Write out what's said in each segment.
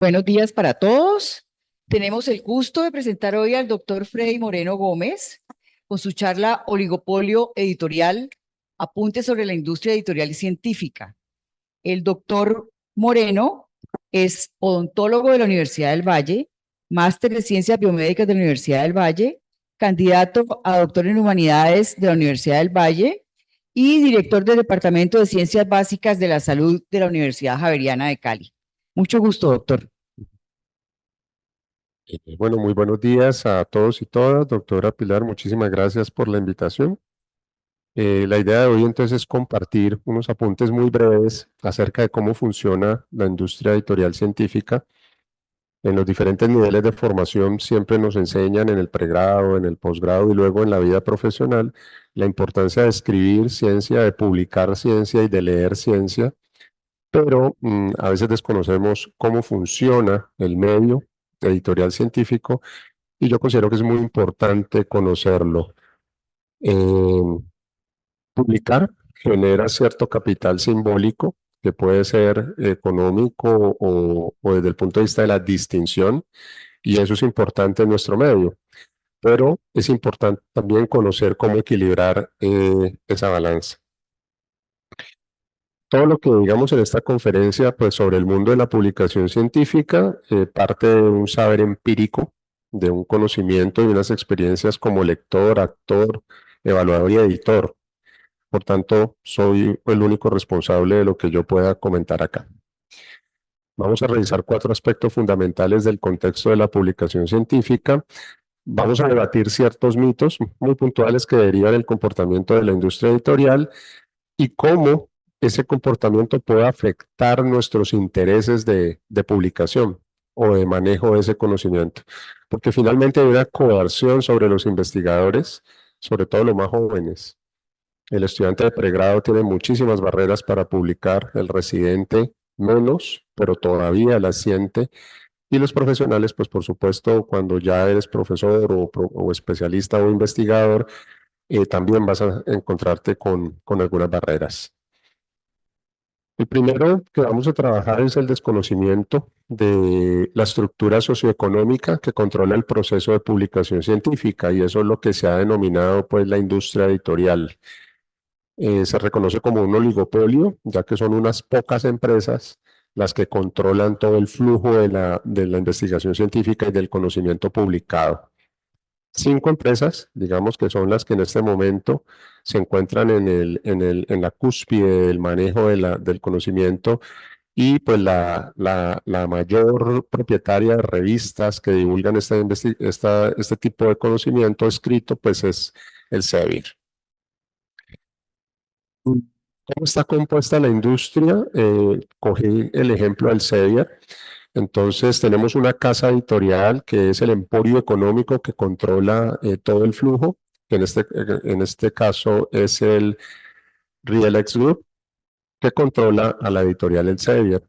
Buenos días para todos. Tenemos el gusto de presentar hoy al doctor Freddy Moreno Gómez con su charla Oligopolio Editorial, Apuntes sobre la industria editorial y científica. El doctor Moreno es odontólogo de la Universidad del Valle, máster de Ciencias Biomédicas de la Universidad del Valle, candidato a doctor en Humanidades de la Universidad del Valle y director del Departamento de Ciencias Básicas de la Salud de la Universidad Javeriana de Cali. Mucho gusto, doctor. Bueno, muy buenos días a todos y todas. Doctora Pilar, muchísimas gracias por la invitación. La idea de hoy entonces es compartir unos apuntes muy breves acerca de cómo funciona la industria editorial científica. En los diferentes niveles de formación siempre nos enseñan en el pregrado, en el posgrado y luego en la vida profesional la importancia de escribir ciencia, de publicar ciencia y de leer ciencia, pero a veces desconocemos cómo funciona el medio editorial científico y yo considero que es muy importante conocerlo. Eh, Publicar genera cierto capital simbólico que puede ser económico o desde el punto de vista de la distinción, y eso es importante en nuestro medio, pero es importante también conocer cómo equilibrar esa balanza. Todo lo que digamos en esta conferencia, pues sobre el mundo de la publicación científica, parte de un saber empírico, de un conocimiento y unas experiencias como lector, actor, evaluador y editor. Por tanto, soy el único responsable de lo que yo pueda comentar acá. Vamos a revisar 4 aspectos fundamentales del contexto de la publicación científica. Vamos a debatir ciertos mitos muy puntuales que derivan del comportamiento de la industria editorial y cómo ese comportamiento puede afectar nuestros intereses de publicación o de manejo de ese conocimiento. Porque finalmente hay una coerción sobre los investigadores, sobre todo los más jóvenes. El estudiante de pregrado tiene muchísimas barreras para publicar, el residente menos, pero todavía las siente. Y los profesionales, pues por supuesto, cuando ya eres profesor o especialista o investigador, también vas a encontrarte con algunas barreras. El primero que vamos a trabajar es el desconocimiento de la estructura socioeconómica que controla el proceso de publicación científica, y eso es lo que se ha denominado pues la industria editorial. Se reconoce como un oligopolio, ya que son unas pocas empresas las que controlan todo el flujo de la investigación científica y del conocimiento publicado. 5 empresas, digamos que son las que en este momento se encuentran en la cúspide del manejo del conocimiento, y pues la mayor propietaria de revistas que divulgan este tipo de conocimiento escrito pues es el CEBIR. ¿Cómo está compuesta la industria? Cogí el ejemplo del Elsevier. Entonces tenemos una casa editorial que es el emporio económico que controla todo el flujo, que en este caso es el RealX Group, que controla a la editorial Elsevier.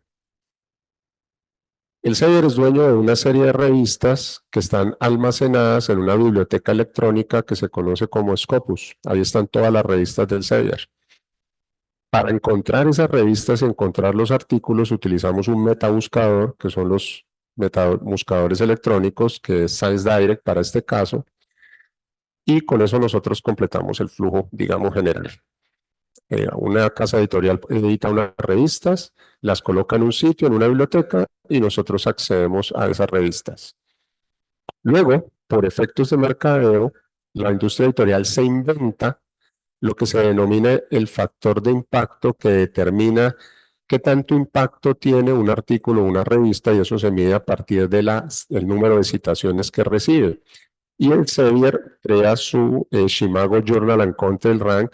Elsevier es dueño de una serie de revistas que están almacenadas en una biblioteca electrónica que se conoce como Scopus. Ahí están todas las revistas del Elsevier. Para encontrar esas revistas y encontrar los artículos utilizamos un metabuscador, que son los metabuscadores electrónicos, que es ScienceDirect para este caso, y con eso nosotros completamos el flujo, digamos, general. Una casa editorial edita unas revistas, las coloca en un sitio, en una biblioteca, y nosotros accedemos a esas revistas. Luego, por efectos de mercadeo, la industria editorial se inventa lo que se denomina el factor de impacto, que determina qué tanto impacto tiene un artículo o una revista, y eso se mide a partir del número de citaciones que recibe. Y el Elsevier crea su Shimago Journal and Content Rank.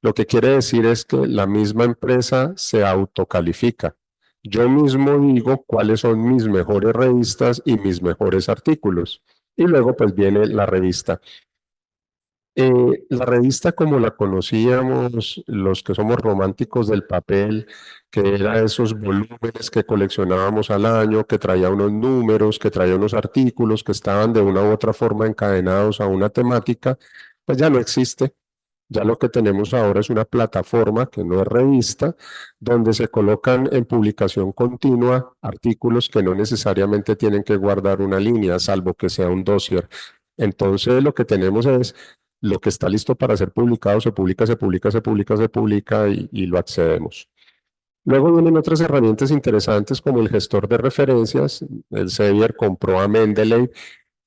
Lo que quiere decir es que la misma empresa se autocalifica. Yo mismo digo cuáles son mis mejores revistas y mis mejores artículos. Y luego pues viene la revista. La revista como la conocíamos los que somos románticos del papel, que era esos volúmenes que coleccionábamos al año, que traía unos números, que traía unos artículos que estaban de una u otra forma encadenados a una temática, pues ya no existe. Ya lo que tenemos ahora es una plataforma que no es revista, donde se colocan en publicación continua artículos que no necesariamente tienen que guardar una línea, salvo que sea un dossier. Entonces lo que tenemos es lo que está listo para ser publicado, se publica, se publica, se publica, se publica y lo accedemos. Luego vienen otras herramientas interesantes como el gestor de referencias. El Sevier compró a Mendeley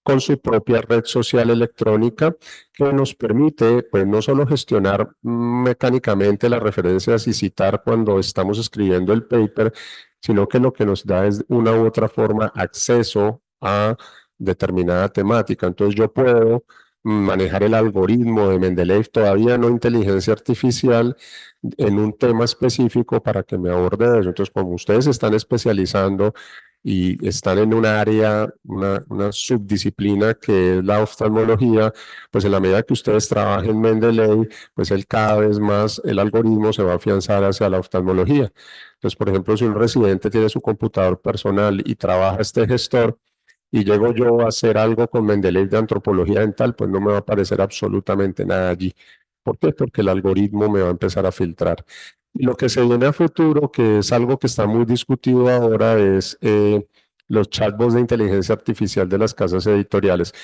con su propia red social electrónica que nos permite, pues, no solo gestionar mecánicamente las referencias y citar cuando estamos escribiendo el paper, sino que lo que nos da es una u otra forma acceso a determinada temática. Entonces yo puedo manejar el algoritmo de Mendeleev, todavía no inteligencia artificial, en un tema específico para que me aborde eso. Entonces, como ustedes se están especializando y están en un área, una subdisciplina que es la oftalmología, pues en la medida que ustedes trabajen en Mendeley, pues él cada vez más, el algoritmo se va a afianzar hacia la oftalmología. Entonces, por ejemplo, si un residente tiene su computador personal y trabaja este gestor, y llego yo a hacer algo con Mendeley de antropología dental, pues no me va a aparecer absolutamente nada allí. ¿Por qué? Porque el algoritmo me va a empezar a filtrar. Y lo que se viene a futuro, que es algo que está muy discutido ahora, es los chatbots de inteligencia artificial de las casas editoriales.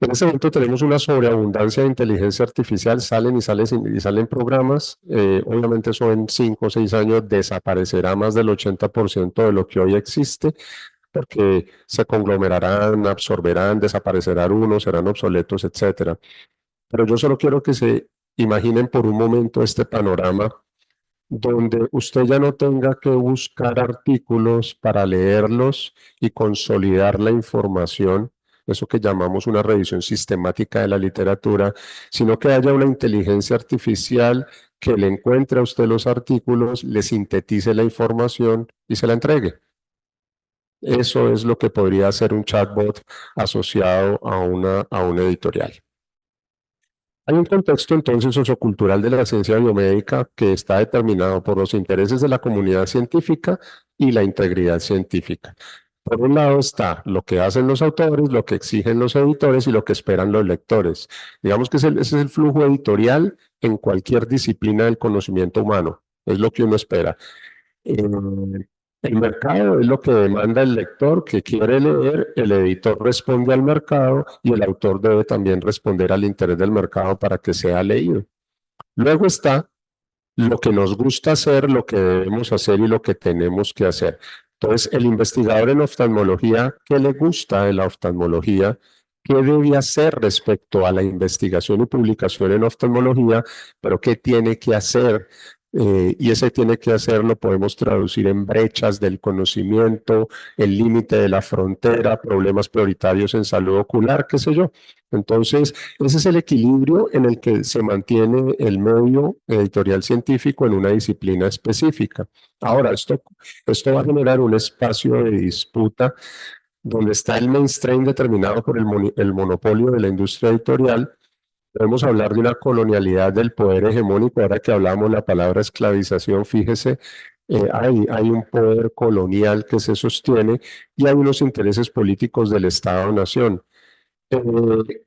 En este momento tenemos una sobreabundancia de inteligencia artificial, salen y salen programas. Obviamente eso en 5 o 6 años desaparecerá más del 80% de lo que hoy existe, porque se conglomerarán, absorberán, desaparecerán unos, serán obsoletos, etcétera. Pero yo solo quiero que se imaginen por un momento este panorama donde usted ya no tenga que buscar artículos para leerlos y consolidar la información, eso que llamamos una revisión sistemática de la literatura, sino que haya una inteligencia artificial que le encuentre a usted los artículos, le sintetice la información y se la entregue. Eso es lo que podría ser un chatbot asociado a una editorial. Hay un contexto entonces sociocultural de la ciencia biomédica que está determinado por los intereses de la comunidad científica y la integridad científica. Por un lado está lo que hacen los autores, lo que exigen los editores y lo que esperan los lectores. Digamos que ese es el flujo editorial en cualquier disciplina del conocimiento humano. Es lo que uno espera. El mercado es lo que demanda el lector que quiere leer, el editor responde al mercado y el autor debe también responder al interés del mercado para que sea leído. Luego está lo que nos gusta hacer, lo que debemos hacer y lo que tenemos que hacer. Entonces, el investigador en oftalmología, ¿qué le gusta de la oftalmología? ¿Qué debe hacer respecto a la investigación y publicación en oftalmología? Pero ¿qué tiene que hacer? Y ese tiene que hacer lo podemos traducir en brechas del conocimiento, el límite de la frontera, problemas prioritarios en salud ocular, qué sé yo. Entonces, ese es el equilibrio en el que se mantiene el medio editorial científico en una disciplina específica. Ahora, esto va a generar un espacio de disputa donde está el mainstream determinado por el monopolio de la industria editorial. Podemos hablar de una colonialidad del poder hegemónico. Ahora que hablamos la palabra esclavización, fíjese, hay un poder colonial que se sostiene y hay unos intereses políticos del Estado-nación.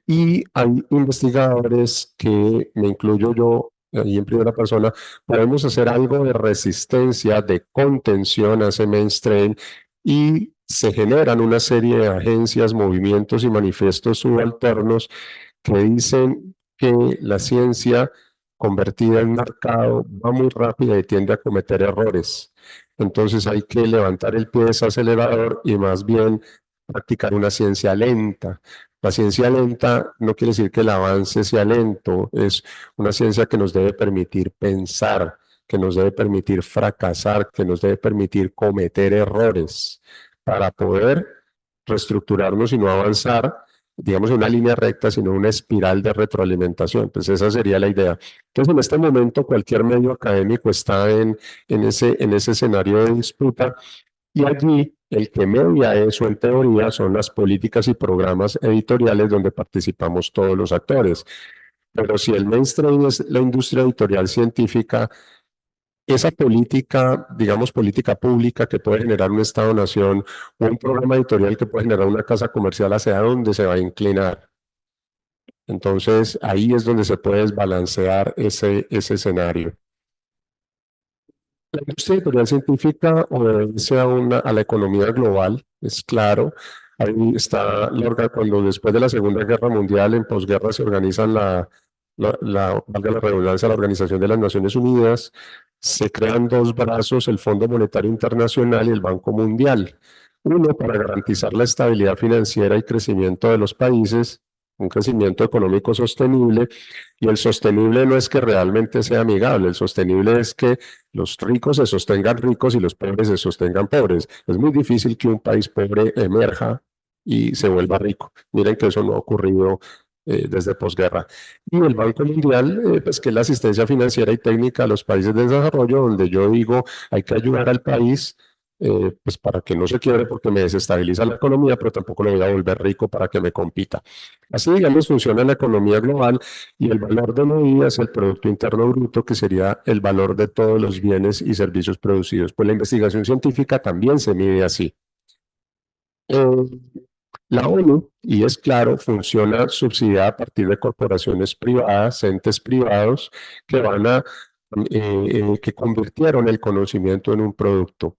Y hay investigadores que, me incluyo yo, ahí en primera persona, podemos hacer algo de resistencia, de contención a ese mainstream y se generan una serie de agencias, movimientos y manifiestos subalternos que dicen que la ciencia convertida en mercado va muy rápida y tiende a cometer errores. Entonces hay que levantar el pie de ese acelerador y más bien practicar una ciencia lenta. La ciencia lenta no quiere decir que el avance sea lento, es una ciencia que nos debe permitir pensar, que nos debe permitir fracasar, que nos debe permitir cometer errores para poder reestructurarnos y no avanzar, digamos, en una línea recta, sino una espiral de retroalimentación. Pues esa sería la idea. Entonces, en este momento, cualquier medio académico está en ese escenario de disputa y allí el que media eso en teoría son las políticas y programas editoriales donde participamos todos los actores. Pero si el mainstream es la industria editorial científica, esa política, digamos, política pública que puede generar un Estado-nación o un programa editorial que puede generar una casa comercial, ¿hacia dónde se va a inclinar? Entonces, ahí es donde se puede desbalancear ese escenario. La industria editorial científica obedece a la economía global, es claro. Ahí está, cuando después de la Segunda Guerra Mundial, en posguerra, se organizan valga la redundancia, la Organización de las Naciones Unidas, se crean dos brazos, el Fondo Monetario Internacional y el Banco Mundial. Uno, para garantizar la estabilidad financiera y crecimiento de los países, un crecimiento económico sostenible, y el sostenible no es que realmente sea amigable, el sostenible es que los ricos se sostengan ricos y los pobres se sostengan pobres. Es muy difícil que un país pobre emerja y se vuelva rico. Miren que eso no ha ocurrido desde posguerra. Y el Banco Mundial, pues que es la asistencia financiera y técnica a los países de desarrollo, donde yo digo hay que ayudar al país pues para que no se quiebre porque me desestabiliza la economía, pero tampoco lo voy a volver rico para que me compita. Así, digamos, funciona la economía global y el valor de medida es el Producto Interno Bruto, que sería el valor de todos los bienes y servicios producidos. Pues la investigación científica también se mide así. La ONU, y es claro, funciona subsidiada a partir de corporaciones privadas, entes privados, que que convirtieron el conocimiento en un producto.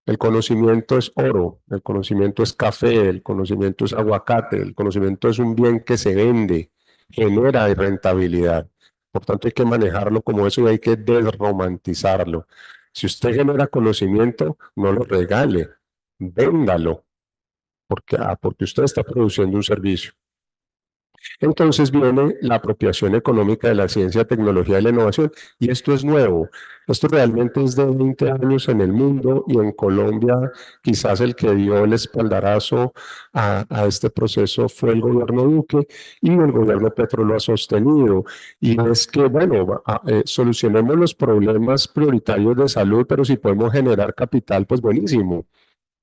El conocimiento es oro, el conocimiento es café, el conocimiento es aguacate, el conocimiento es un bien que se vende, genera rentabilidad. Por tanto, hay que manejarlo como eso y hay que desromantizarlo. Si usted genera conocimiento, no lo regale, véndalo, porque usted está produciendo un servicio. Entonces viene la apropiación económica de la ciencia, tecnología y la innovación, y esto es nuevo. Esto realmente es de 20 años en el mundo y en Colombia quizás el que dio el espaldarazo a este proceso fue el gobierno Duque y el gobierno Petro lo ha sostenido. Y es que, bueno, solucionemos los problemas prioritarios de salud, pero si podemos generar capital, pues buenísimo.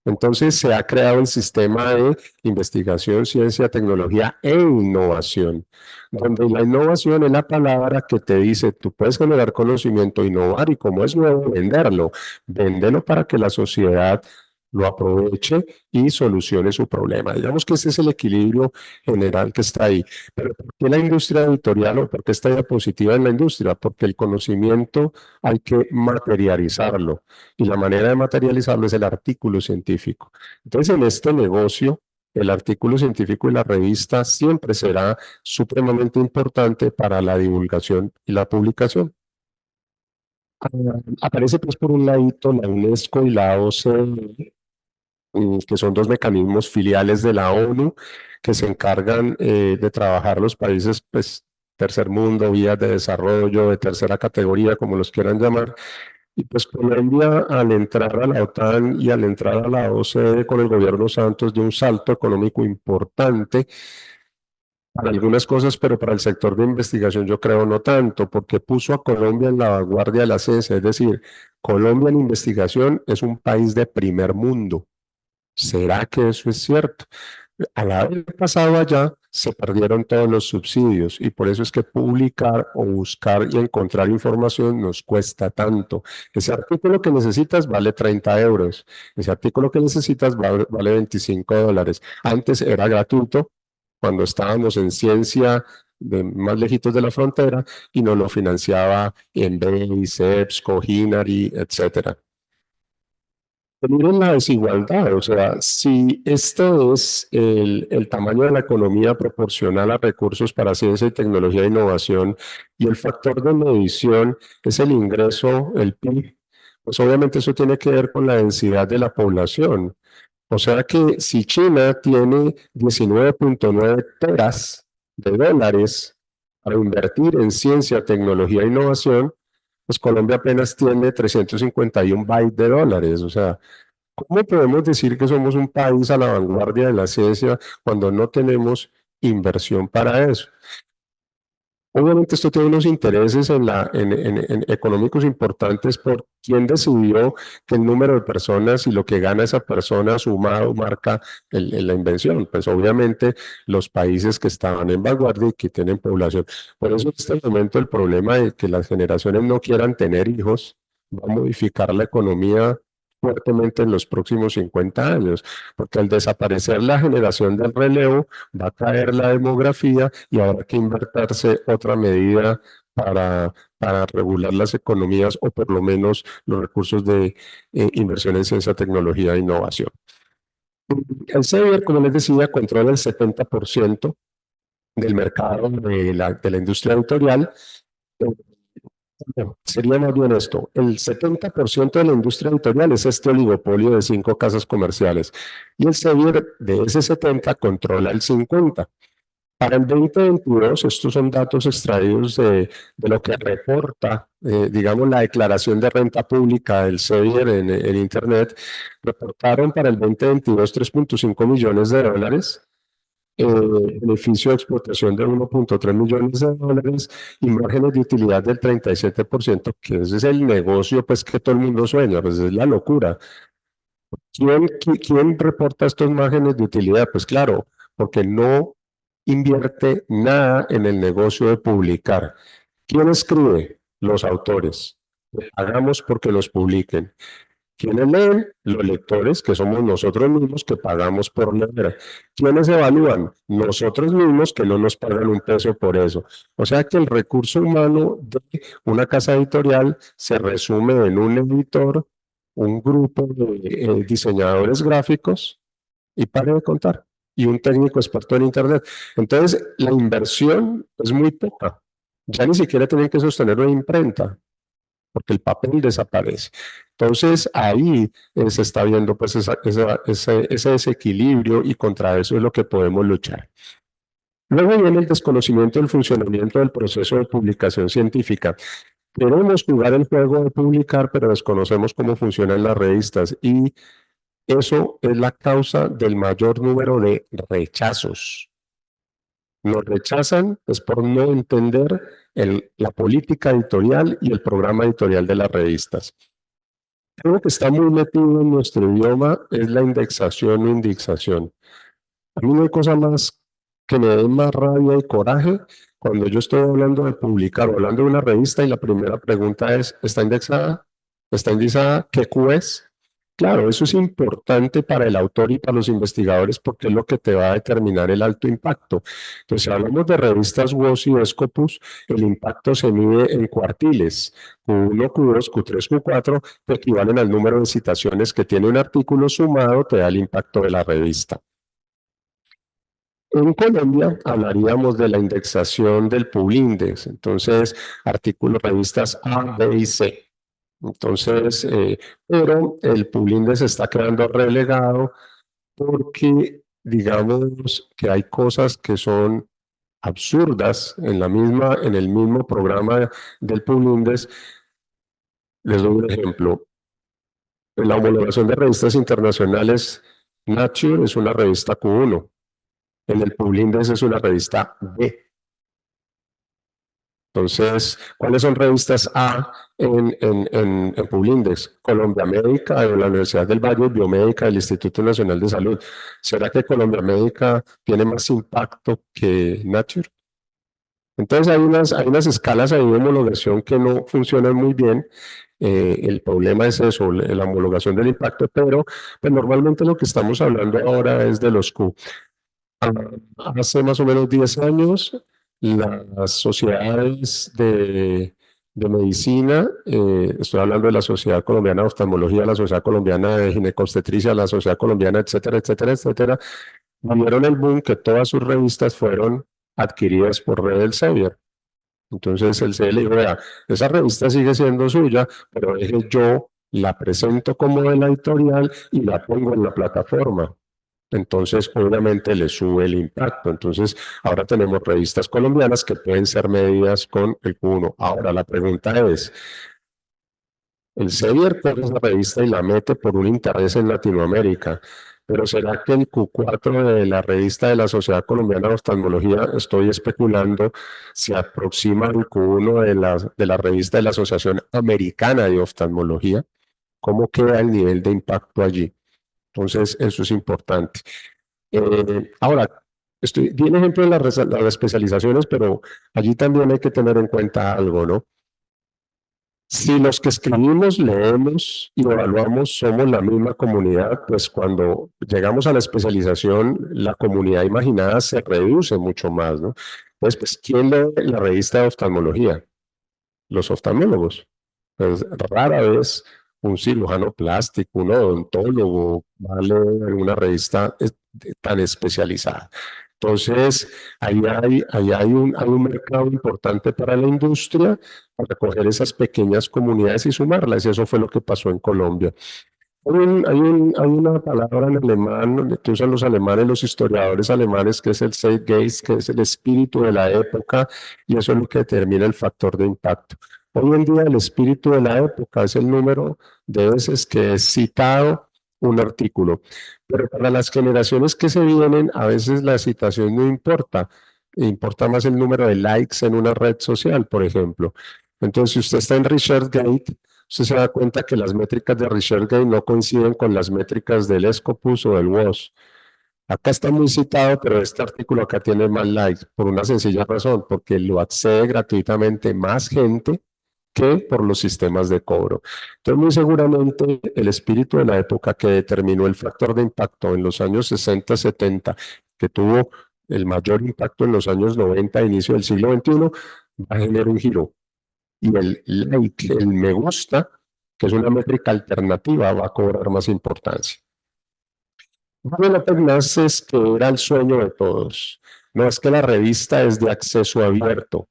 Entonces se ha creado el sistema de investigación, ciencia, tecnología e innovación, donde la innovación es la palabra que te dice, tú puedes generar conocimiento, innovar y como es nuevo, venderlo. Véndelo para que la sociedad lo aproveche y solucione su problema. Digamos que ese es el equilibrio general que está ahí. Pero ¿por qué la industria editorial o por qué esta diapositiva en la industria? Porque el conocimiento hay que materializarlo y la manera de materializarlo es el artículo científico. Entonces, en este negocio, el artículo científico y la revista siempre será supremamente importante para la divulgación y la publicación. Aparece pues por un ladito la UNESCO y la OCDE, que son dos mecanismos filiales de la ONU que se encargan de trabajar los países pues tercer mundo, vías de desarrollo, de tercera categoría, como los quieran llamar. Y pues Colombia al entrar a la OTAN y al entrar a la OCDE con el gobierno Santos dio un salto económico importante para algunas cosas, pero para el sector de investigación yo creo no tanto, porque puso a Colombia en la vanguardia de la ciencia, es decir, Colombia en investigación es un país de primer mundo. ¿Será que eso es cierto? Al haber pasado allá, se perdieron todos los subsidios y por eso es que publicar o buscar y encontrar información nos cuesta tanto. Ese artículo que necesitas vale 30 euros, ese artículo que necesitas vale $25. Antes era gratuito cuando estábamos en ciencia más lejitos de la frontera y nos lo financiaba ENVEI, CEPS, Coginari, etcétera. Miren la desigualdad, o sea, si esto es el tamaño de la economía proporcional a recursos para ciencia y tecnología e innovación y el factor de medición es el ingreso, el PIB, pues obviamente eso tiene que ver con la densidad de la población. O sea que si China tiene 19.9 teras de dólares para invertir en ciencia, tecnología e innovación, pues Colombia apenas tiene 351 bytes de dólares. O sea, ¿cómo podemos decir que somos un país a la vanguardia de la ciencia cuando no tenemos inversión para eso? Obviamente esto tiene unos intereses en económicos importantes por quién decidió que el número de personas y lo que gana esa persona sumado marca la invención. Pues obviamente los países que estaban en vanguardia y que tienen población. Por eso en este momento el problema de que las generaciones no quieran tener hijos va a modificar la economía fuertemente en los próximos 50 años, porque al desaparecer la generación del relevo va a caer la demografía y habrá que invertirse otra medida para regular las economías o por lo menos los recursos de inversión en ciencia, tecnología e innovación. El CEBIR, como les decía, controla el 70% del mercado de la industria editorial. Sería más bien esto, el 70% de la industria editorial es este oligopolio de 5 casas comerciales y el CEBIR de ese 70 controla el 50. Para el 2022, estos son datos extraídos de lo que reporta, digamos, la declaración de renta pública del CEBIR en Internet, reportaron para el 2022 $3.5 millones, beneficio de explotación de 1.3 millones de dólares y márgenes de utilidad del 37%, que ese es el negocio pues que todo el mundo sueña, pues es la locura. ¿Quién reporta estos márgenes de utilidad? Pues claro, porque no invierte nada en el negocio de publicar. ¿Quién escribe? Los autores. Pagamos porque los publiquen. ¿Quiénes leen? Los lectores, que somos nosotros mismos que pagamos por leer. ¿Quiénes evalúan? Nosotros mismos que no nos pagan un peso por eso. O sea que el recurso humano de una casa editorial se resume en un editor, un grupo de diseñadores gráficos y pare de contar, y un técnico experto en Internet. Entonces, la inversión es muy poca. Ya ni siquiera tienen que sostener una imprenta porque el papel desaparece. Entonces ahí se está viendo pues ese desequilibrio y contra eso es lo que podemos luchar. Luego viene el desconocimiento del funcionamiento del proceso de publicación científica. Queremos jugar el juego de publicar, pero desconocemos cómo funcionan las revistas y eso es la causa del mayor número de rechazos. Nos rechazan es por no entender la política editorial y el programa editorial de las revistas. Algo que está muy metido en nuestro idioma es la indexación o indexación. A mí no hay cosa más que me dé más rabia y coraje cuando yo estoy hablando de publicar o hablando de una revista y la primera pregunta es, ¿está indexada? ¿Está indexada? ¿Qué Q es? Claro, eso es importante para el autor y para los investigadores porque es lo que te va a determinar el alto impacto. Entonces, si hablamos de revistas WOS y Scopus, el impacto se mide en cuartiles, Q1, Q2, Q3, Q4, que equivalen al número de citaciones que tiene un artículo sumado, te da el impacto de la revista. En Colombia hablaríamos de la indexación del Publindex, entonces artículos, revistas A, B y C. Entonces, pero el Publindex está quedando relegado porque digamos que hay cosas que son absurdas en el mismo programa del Publindex. Les doy un ejemplo. En la homologación de revistas internacionales, Nature es una revista Q1. En el Publindex es una revista B. Entonces, ¿cuáles son revistas A en Publindex? Colombia Médica, de la Universidad del Valle, Biomédica, del Instituto Nacional de Salud. ¿Será que Colombia Médica tiene más impacto que Nature? Entonces, hay unas escalas ahí de homologación que no funcionan muy bien. El problema es eso, la homologación del impacto, pero pues, normalmente lo que estamos hablando ahora es de los Q. Hace más o menos 10 años, las sociedades de medicina, estoy hablando de la Sociedad Colombiana de Oftalmología, la Sociedad Colombiana de Ginecobstetricia, la Sociedad Colombiana, etcétera, etcétera, etcétera, vieron el boom que todas sus revistas fueron adquiridas por Red Elsevier. Entonces el CL dijo, vea, esa revista sigue siendo suya, pero deje yo la presento como de la editorial y la pongo en la plataforma. Entonces, obviamente le sube el impacto. Entonces, ahora tenemos revistas colombianas que pueden ser medidas con el Q1. Ahora, la pregunta es, el CEBIR coge esa revista y la mete por un interés en Latinoamérica, pero ¿será que el Q4 de la revista de la Sociedad Colombiana de Oftalmología, estoy especulando, se aproxima al Q1 de la revista de la Asociación Americana de Oftalmología? ¿Cómo queda el nivel de impacto allí? Entonces, eso es importante. Ahora, di un ejemplo de las especializaciones, pero allí también hay que tener en cuenta algo, ¿no? Si los que escribimos, leemos y evaluamos somos la misma comunidad, pues cuando llegamos a la especialización, la comunidad imaginada se reduce mucho más, ¿no? Pues, ¿quién lee la revista de oftalmología? Los oftalmólogos. Pues rara vez un cirujano plástico, un odontólogo va a leer una revista tan especializada. Entonces, hay un mercado importante para la industria, para coger esas pequeñas comunidades y sumarlas, y eso fue lo que pasó en Colombia. Hay una palabra en alemán que usan los alemanes, los historiadores alemanes, que es el Zeitgeist, que es el espíritu de la época, y eso es lo que determina el factor de impacto. Hoy en día el espíritu de la época es el número de veces que es citado un artículo, pero para las generaciones que se vienen, a veces la citación no importa, importa más el número de likes en una red social, por ejemplo. Entonces, si usted está en ResearchGate, usted se da cuenta que las métricas de ResearchGate no coinciden con las métricas del Scopus o del WOS. Acá está muy citado, pero este artículo acá tiene más likes por una sencilla razón, porque lo accede gratuitamente más gente que por los sistemas de cobro. Entonces, muy seguramente el espíritu de la época que determinó el factor de impacto en los años 60, 70, que tuvo el mayor impacto en los años 90, inicio del siglo XXI, va a generar un giro y el like, el me gusta, que es una métrica alternativa, va a cobrar más importancia. Bueno, pues es que era el sueño de todos. No es que la revista es de acceso abierto.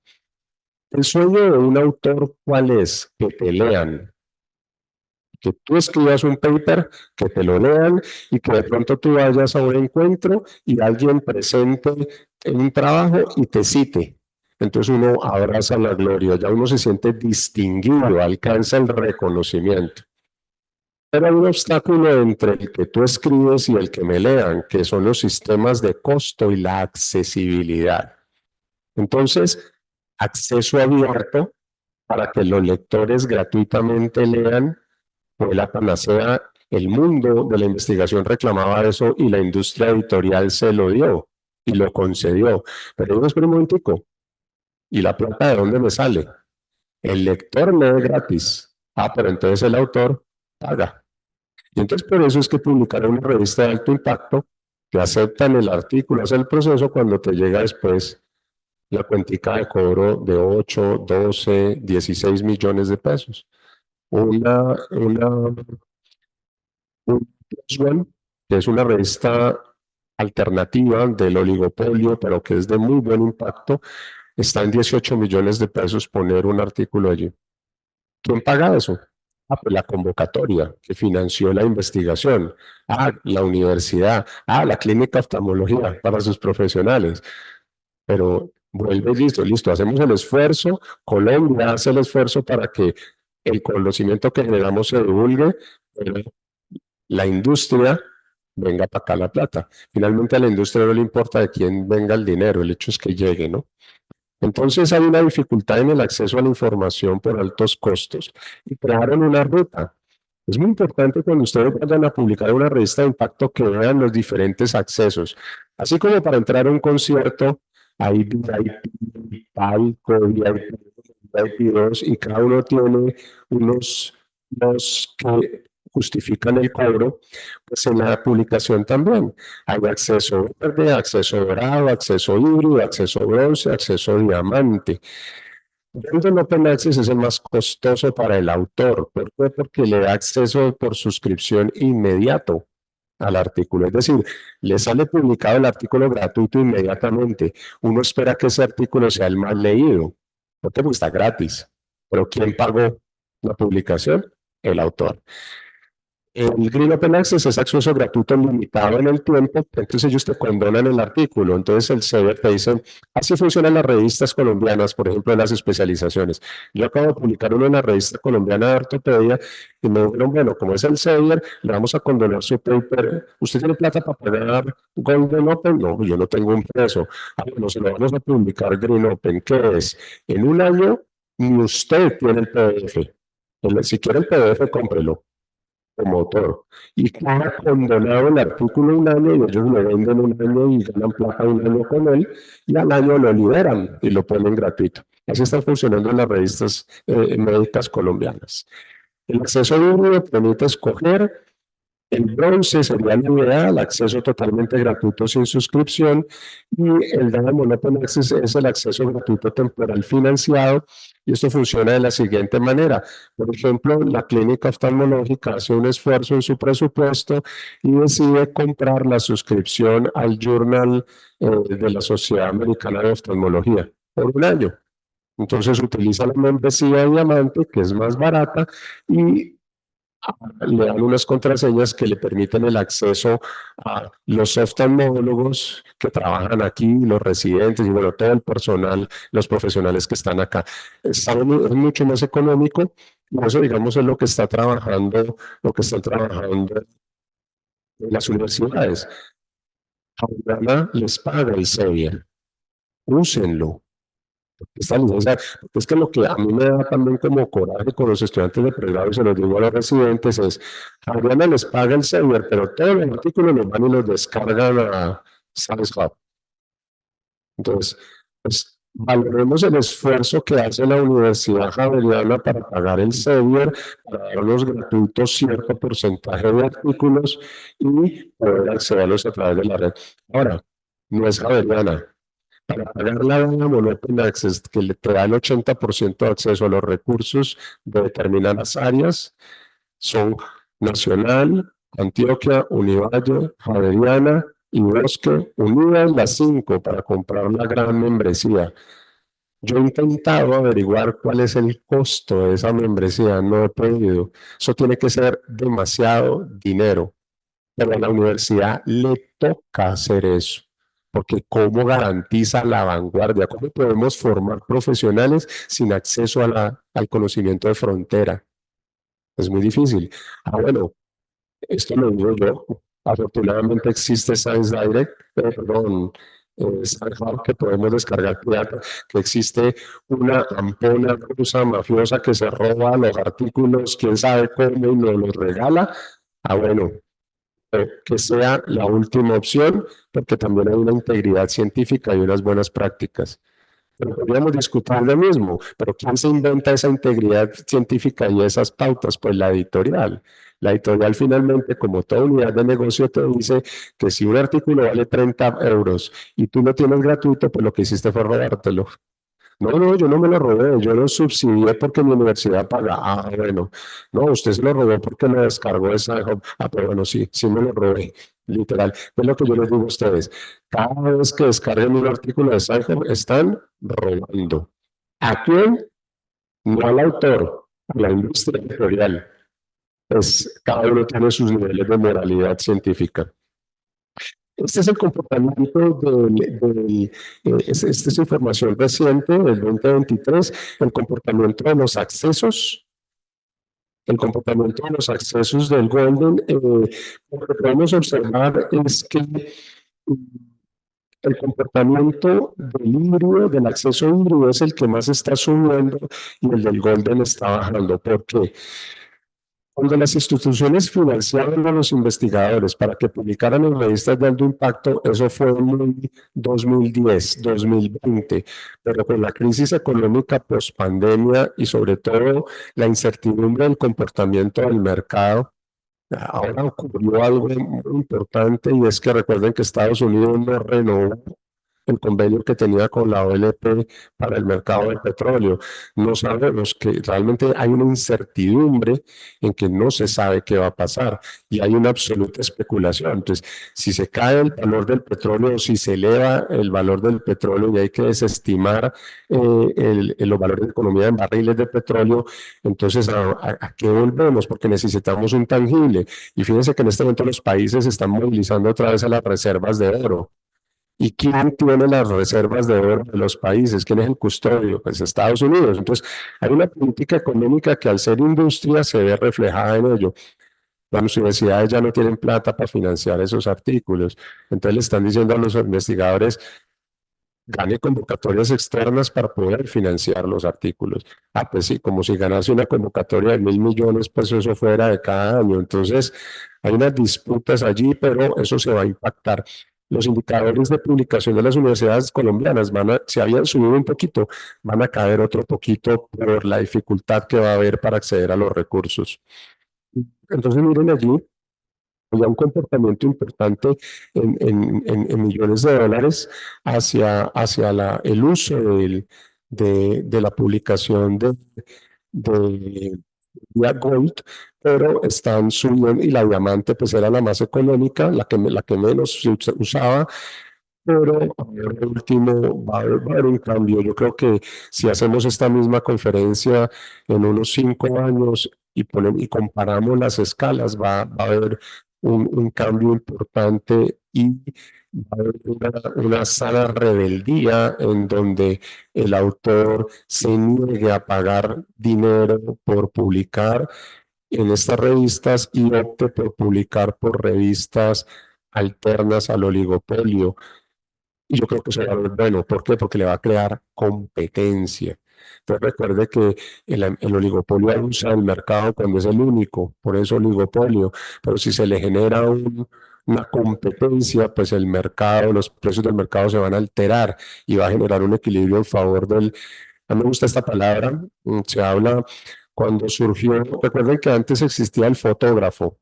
El sueño de un autor, ¿cuál es? Que te lean, que tú escribas un paper, que te lo lean y que de pronto tú vayas a un encuentro y alguien presente un trabajo y te cite. Entonces uno abraza la gloria, ya uno se siente distinguido, alcanza el reconocimiento. Pero hay un obstáculo entre el que tú escribes y el que me lean, que son los sistemas de costo y la accesibilidad. Entonces, acceso abierto para que los lectores gratuitamente lean fue la panacea. El mundo de la investigación reclamaba eso y la industria editorial se lo dio y lo concedió. Pero digo, espera un momentico, ¿y la plata de dónde me sale? El lector lee gratis. Ah, pero entonces el autor paga. Y entonces por eso es que publicar una revista de alto impacto, que aceptan el artículo, hace el proceso cuando te llega después la cuentica de cobro de 8, 12, 16 millones de pesos. Un Plus One, que es una revista alternativa del oligopolio, pero que es de muy buen impacto, está en 18 millones de pesos poner un artículo allí. ¿Quién paga eso? Ah, pues la convocatoria que financió la investigación. Ah, la universidad. Ah, la clínica de oftalmología para sus profesionales. Pero vuelve y listo, hacemos el esfuerzo, Colombia hace el esfuerzo para que el conocimiento que generamos se divulgue, pero la industria venga para acá la plata. Finalmente a la industria no le importa de quién venga el dinero, el hecho es que llegue, ¿no? Entonces hay una dificultad en el acceso a la información por altos costos y crearon una ruta. Es muy importante cuando ustedes vayan a publicar una revista de impacto que vean los diferentes accesos. Así como para entrar a un concierto hay VIP, palco, VIP 2 y cada uno tiene unos que justifican el cobro, pues en la publicación también. Hay acceso verde, acceso dorado, acceso híbrido, acceso bronce, acceso diamante. El Open Access es el más costoso para el autor. ¿Por qué? Porque le da acceso por suscripción inmediato al artículo. Es decir, le sale publicado el artículo gratuito inmediatamente. Uno espera que ese artículo sea el más leído. ¿Por qué? Porque está gratis. Pero ¿quién pagó la publicación? El autor. El Green Open Access es acceso gratuito limitado en el tiempo, entonces ellos te condonan el artículo. Entonces el CEBER te dice, así funcionan las revistas colombianas, por ejemplo, en las especializaciones. Yo acabo de publicar uno en la revista colombiana de ortopedia y me dijeron, bueno, como es el CEBER, le vamos a condonar su paper. ¿Usted tiene plata para pagar Golden Open? No, yo no tengo un peso. Ah, bueno, se lo vamos a publicar Green Open. ¿Qué es? En un año, ni usted tiene el PDF. Si quiere el PDF, cómprelo como autor. Y queda condonado el artículo un año y ellos lo venden un año y ganan plata un año con él y al año lo liberan y lo ponen gratuito. Así están funcionando las revistas médicas colombianas. El acceso híbrido permite escoger. El bronce sería el ideal, acceso totalmente gratuito sin suscripción, y el Diamond Open Access es el acceso gratuito temporal financiado, y esto funciona de la siguiente manera. Por ejemplo, la clínica oftalmológica hace un esfuerzo en su presupuesto y decide comprar la suscripción al Journal de la Sociedad Americana de Oftalmología por un año. Entonces utiliza la membresía de diamante, que es más barata, y le dan unas contraseñas que le permiten el acceso a los oftalmólogos que trabajan aquí, los residentes y bueno, todo el personal, los profesionales que están acá. Es mucho más económico y eso, digamos, es lo que está trabajando, lo que están trabajando en las universidades. Ahora les paga el SEBIA, úsenlo. Esta licencia, porque es que lo que a mí me da también como coraje con los estudiantes de pregrado, y se los digo a los residentes, es, Adriana les paga el server, pero todos los artículos los van y los descargan a Science Hub. Entonces, pues, valoremos el esfuerzo que hace la Universidad Javeriana para pagar el server, para darnos gratuitos cierto porcentaje de artículos y poder accederlos a través de la red. Ahora, no es Javeriana. Para pagar la deuda Open Access, que le te da el 80% de acceso a los recursos de determinadas áreas, son Nacional, Antioquia, Univalle, Javeriana y Bosque, unidas las 5 para comprar la gran membresía. Yo he intentado averiguar cuál es el costo de esa membresía, no he podido. Eso tiene que ser demasiado dinero, pero a la universidad le toca hacer eso. Porque ¿cómo garantiza la vanguardia? ¿Cómo podemos formar profesionales sin acceso al conocimiento de frontera? Es muy difícil. Bueno, esto lo digo yo. Afortunadamente existe Science Direct, perdón, Science Hub, que podemos descargar pirata, que existe una ampona rusa mafiosa que se roba los artículos, quién sabe cómo, y nos los regala. Bueno, que sea la última opción, porque también hay una integridad científica y unas buenas prácticas. Pero podríamos discutir lo mismo, pero ¿quién se inventa esa integridad científica y esas pautas? Pues la editorial. La editorial finalmente, como toda unidad de negocio, te dice que si un artículo vale 30 euros y tú lo tienes gratuito, pues lo que hiciste fue robártelo. No, no, yo no me lo robé, yo lo subsidié porque mi universidad paga. Bueno, no, usted se lo robó porque lo descargó de SciHub. Pero bueno, sí, sí me lo robé, literal. Es lo que yo les digo a ustedes. Cada vez que descarguen un artículo de SciHub, están robando. ¿A quién? No al autor, a la industria editorial. Pues cada uno tiene sus niveles de moralidad científica. Este es el comportamiento esta es información reciente del 2023, el comportamiento de los accesos, el comportamiento de los accesos del Golden. Lo que podemos observar es que el comportamiento del híbrido, del acceso híbrido, es el que más está subiendo y el del Golden está bajando. ¿Por qué? Cuando las instituciones financiaron a los investigadores para que publicaran en revistas de alto impacto, eso fue en 2010, 2020, pero con la crisis económica post-pandemia y sobre todo la incertidumbre del comportamiento del mercado, ahora ocurrió algo muy importante, y es que recuerden que Estados Unidos no renovó el convenio que tenía con la OLP para el mercado del petróleo. No sabemos, que realmente hay una incertidumbre en que no se sabe qué va a pasar y hay una absoluta especulación. Entonces, si se cae el valor del petróleo o si se eleva el valor del petróleo y hay que desestimar los valores de economía en barriles de petróleo, entonces ¿a qué volvemos? Porque necesitamos un tangible. Y fíjense que en este momento los países están movilizando otra vez a las reservas de oro. ¿Y quién tiene las reservas de oro de los países? ¿Quién es el custodio? Pues Estados Unidos. Entonces, hay una política económica que al ser industria se ve reflejada en ello. Las universidades ya no tienen plata para financiar esos artículos. Entonces le están diciendo a los investigadores, gane convocatorias externas para poder financiar los artículos. Pues sí, como si ganase una convocatoria de 1.000 millones, pues eso fuera de cada año. Entonces, hay unas disputas allí, pero eso se va a impactar. los indicadores de publicación de las universidades colombianas se habían subido un poquito, van a caer otro poquito por la dificultad que va a haber para acceder a los recursos. Entonces, miren allí, había un comportamiento importante en millones de dólares hacia el uso de la publicación de Via Gold, pero están subiendo, y la diamante pues era la más económica, la que menos se usaba, pero ahora último va a haber un cambio. Yo creo que si hacemos esta misma conferencia en unos 5 años y comparamos las escalas, va a haber un cambio importante y va a haber una sana rebeldía en donde el autor se niegue a pagar dinero por publicar en estas revistas y opte por publicar por revistas alternas al oligopolio. Y yo creo que eso va a ser bueno. ¿Por qué? Porque le va a crear competencia. Entonces recuerde que el oligopolio abusa del mercado cuando es el único, por eso oligopolio. Pero si se le genera una competencia, pues el mercado, los precios del mercado se van a alterar y va a generar un equilibrio en favor del... A mí me gusta esta palabra, se habla cuando surgió, recuerden que antes existía el fotógrafo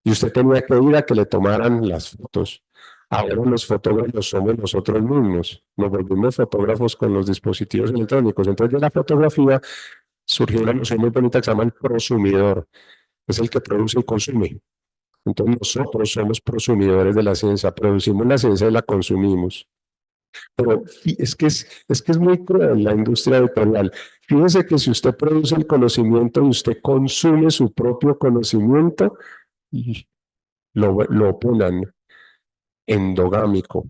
y usted tenía que ir a que le tomaran las fotos. Ahora los fotógrafos somos nosotros mismos, nos volvimos fotógrafos con los dispositivos electrónicos. Entonces de la fotografía surgió una noción muy bonita que se llama el prosumidor, es el que produce y consume. Entonces nosotros somos prosumidores de la ciencia, producimos la ciencia y la consumimos. Pero es que es muy cruel la industria editorial. Fíjese que si usted produce el conocimiento y usted consume su propio conocimiento, lo opulan endogámico.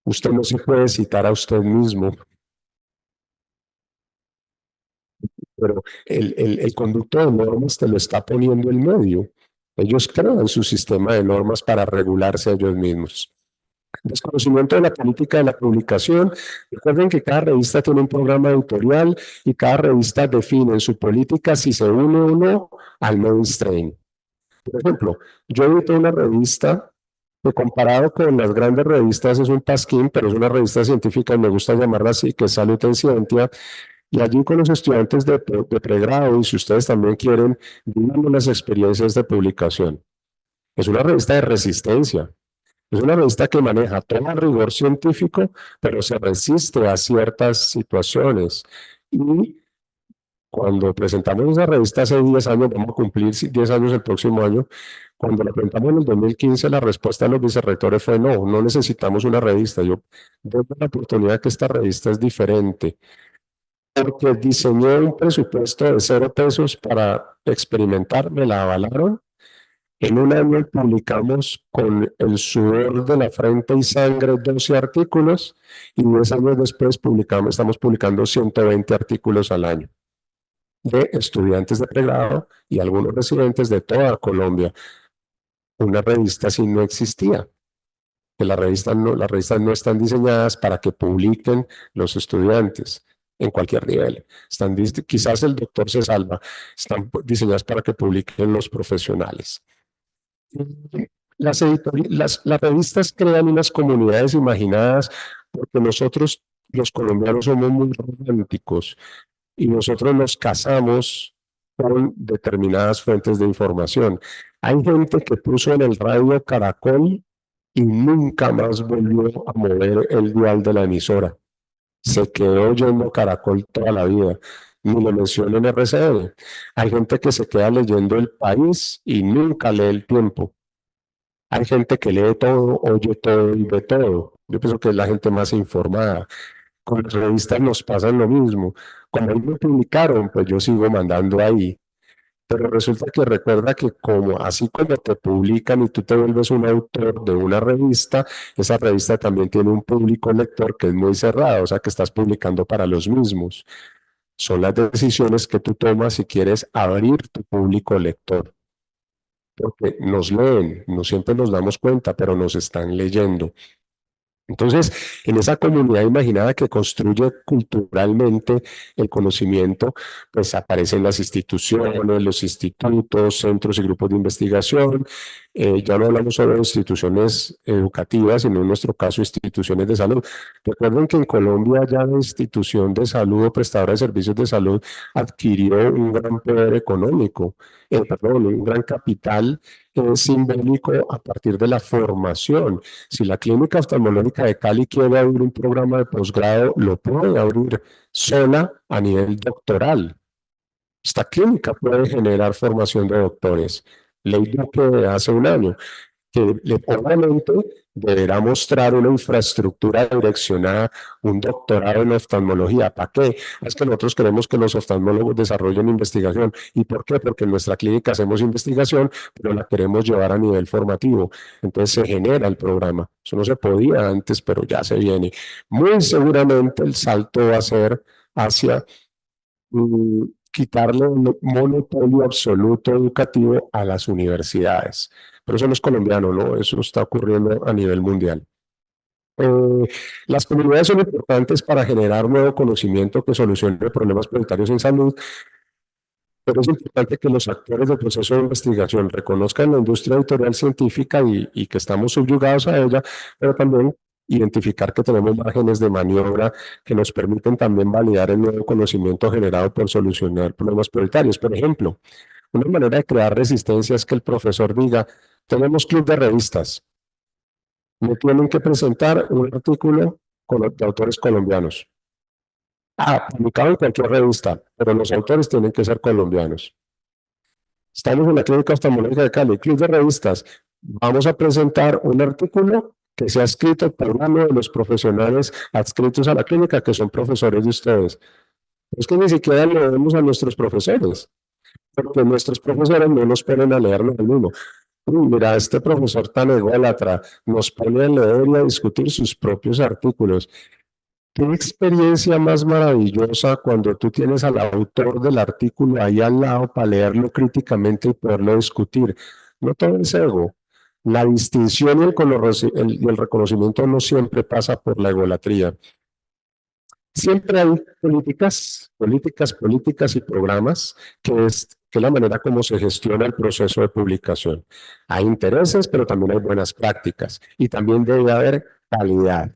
Usted no se puede citar a usted mismo, pero el conducto de normas te lo está poniendo el medio. Ellos crean su sistema de normas para regularse a ellos mismos. Desconocimiento de la política de la publicación. Recuerden que cada revista tiene un programa editorial y cada revista define en su política si se une o no al mainstream. Por ejemplo, yo edito una revista que comparado con las grandes revistas es un pasquín, pero es una revista científica y me gusta llamarla así, que es Salud en Ciencia, y allí con los estudiantes de pregrado, y si ustedes también quieren, vivan las experiencias de publicación. Es una revista de resistencia, es una revista que maneja todo el rigor científico, pero se resiste a ciertas situaciones. Y cuando presentamos esa revista hace 10 años, vamos a cumplir 10 años el próximo año, cuando la presentamos en el 2015, la respuesta de los vicerrectores fue no, no necesitamos una revista. Yo doy la oportunidad que esta revista es diferente, porque diseñé un presupuesto de 0 pesos para experimentar, me la avalaron. En un año publicamos con el sudor de la frente y sangre 12 artículos y 10 años después estamos publicando 120 artículos al año de estudiantes de pregrado y algunos residentes de toda Colombia. Una revista así no existía, que las revistas no están diseñadas para que publiquen los estudiantes en cualquier nivel. Quizás el doctor se salva, están diseñadas para que publiquen los profesionales. Las revistas crean unas comunidades imaginadas porque nosotros, los colombianos, somos muy románticos y nosotros nos casamos con determinadas fuentes de información. Hay gente que puso en el radio Caracol y nunca más volvió a mover el dial de la emisora. Se quedó oyendo Caracol toda la vida, ni lo menciona en RCN. Hay gente que se queda leyendo El País y nunca lee El Tiempo. Hay gente que lee todo, oye todo y ve todo. Yo pienso que es la gente más informada. Con las revistas nos pasa lo mismo. Como ellos me publicaron, pues yo sigo mandando ahí. Pero resulta que recuerda que como así cuando te publican y tú te vuelves un autor de una revista, esa revista también tiene un público lector que es muy cerrado, o sea que estás publicando para los mismos. Son las decisiones que tú tomas si quieres abrir tu público lector. Porque nos leen, no siempre nos damos cuenta, pero nos están leyendo. Entonces, en esa comunidad imaginada que construye culturalmente el conocimiento, pues aparecen las instituciones, los institutos, centros y grupos de investigación. Ya no hablamos solo de instituciones educativas, sino en nuestro caso instituciones de salud. Recuerden que en Colombia ya la institución de salud o prestadora de servicios de salud adquirió un gran poder económico, perdón, un gran capital simbólico a partir de la formación. Si la Clínica Oftalmológica de Cali quiere abrir un programa de posgrado, lo puede abrir sola a nivel doctoral. Esta clínica puede generar formación de doctores. Ley Duque de hace un año, que obviamente deberá mostrar una infraestructura direccionada, un doctorado en oftalmología. ¿Para qué? Es que nosotros queremos que los oftalmólogos desarrollen investigación. ¿Y por qué? Porque en nuestra clínica hacemos investigación, pero la queremos llevar a nivel formativo. Entonces se genera el programa. Eso no se podía antes, pero ya se viene. Muy seguramente el salto va a ser hacia quitarle un monopolio absoluto educativo a las universidades. Pero eso no es colombiano, ¿no? Eso está ocurriendo a nivel mundial. Las comunidades son importantes para generar nuevo conocimiento que solucione problemas prioritarios en salud, pero es importante que los actores del proceso de investigación reconozcan la industria editorial científica y que estamos subyugados a ella, pero también identificar que tenemos márgenes de maniobra que nos permiten también validar el nuevo conocimiento generado por solucionar problemas prioritarios. Por ejemplo, una manera de crear resistencia es que el profesor diga, tenemos club de revistas, me tienen que presentar un artículo de autores colombianos. Publicado en cualquier revista, pero los autores tienen que ser colombianos. Estamos en la Clínica Oftalmológica de Cali, club de revistas. Vamos a presentar un artículo que sea escrito por uno de los profesionales adscritos a la clínica, que son profesores de ustedes. Es que ni siquiera leemos a nuestros profesores, porque nuestros profesores no nos ponen a leernos el mismo. Mira, este profesor tan ególatra nos pone a leer y a discutir sus propios artículos. ¿Qué experiencia más maravillosa cuando tú tienes al autor del artículo ahí al lado para leerlo críticamente y poderlo discutir? No todo es ego. La distinción y el reconocimiento no siempre pasa por la egolatría. Siempre hay políticas y programas que es la manera como se gestiona el proceso de publicación. Hay intereses, pero también hay buenas prácticas y también debe haber calidad.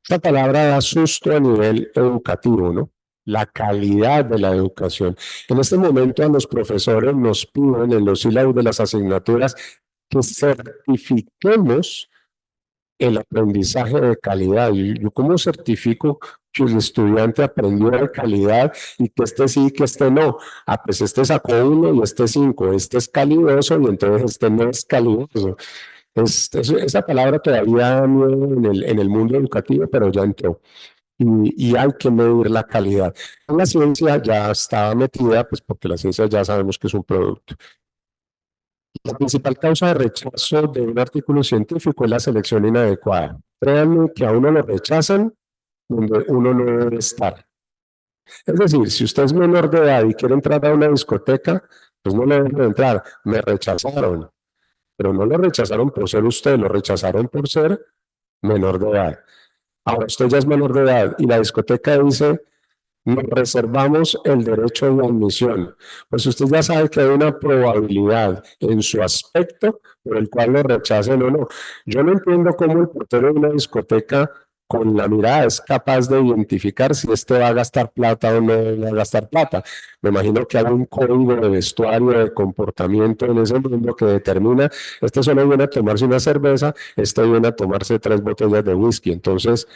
Esta palabra da susto a nivel educativo, ¿no? La calidad de la educación. En este momento a los profesores nos piden en los sílabos de las asignaturas que certifiquemos el aprendizaje de calidad. ¿Yo cómo certifico que el estudiante aprendió de calidad y que este sí y que este no? Pues este sacó 1 y este 5, este es calidoso y entonces este no es calidoso. Esa palabra todavía da miedo en el mundo educativo, pero ya entró. Y hay que medir la calidad. En la ciencia ya estaba metida, pues porque la ciencia ya sabemos que es un producto. La principal causa de rechazo de un artículo científico es la selección inadecuada. Créanme que a uno lo rechazan donde uno no debe estar. Es decir, si usted es menor de edad y quiere entrar a una discoteca, pues no le dejen entrar. Me rechazaron, pero no lo rechazaron por ser usted, lo rechazaron por ser menor de edad. Ahora usted ya es menor de edad y la discoteca dice, nos reservamos el derecho de admisión. Pues usted ya sabe que hay una probabilidad en su aspecto por el cual lo rechacen o no. Yo no entiendo cómo el portero de una discoteca con la mirada es capaz de identificar si este va a gastar plata o no va a gastar plata. Me imagino que hay un código de vestuario, de comportamiento en ese mundo que determina, este solo viene a tomarse una cerveza, este viene a tomarse 3 botellas de whisky. Entonces,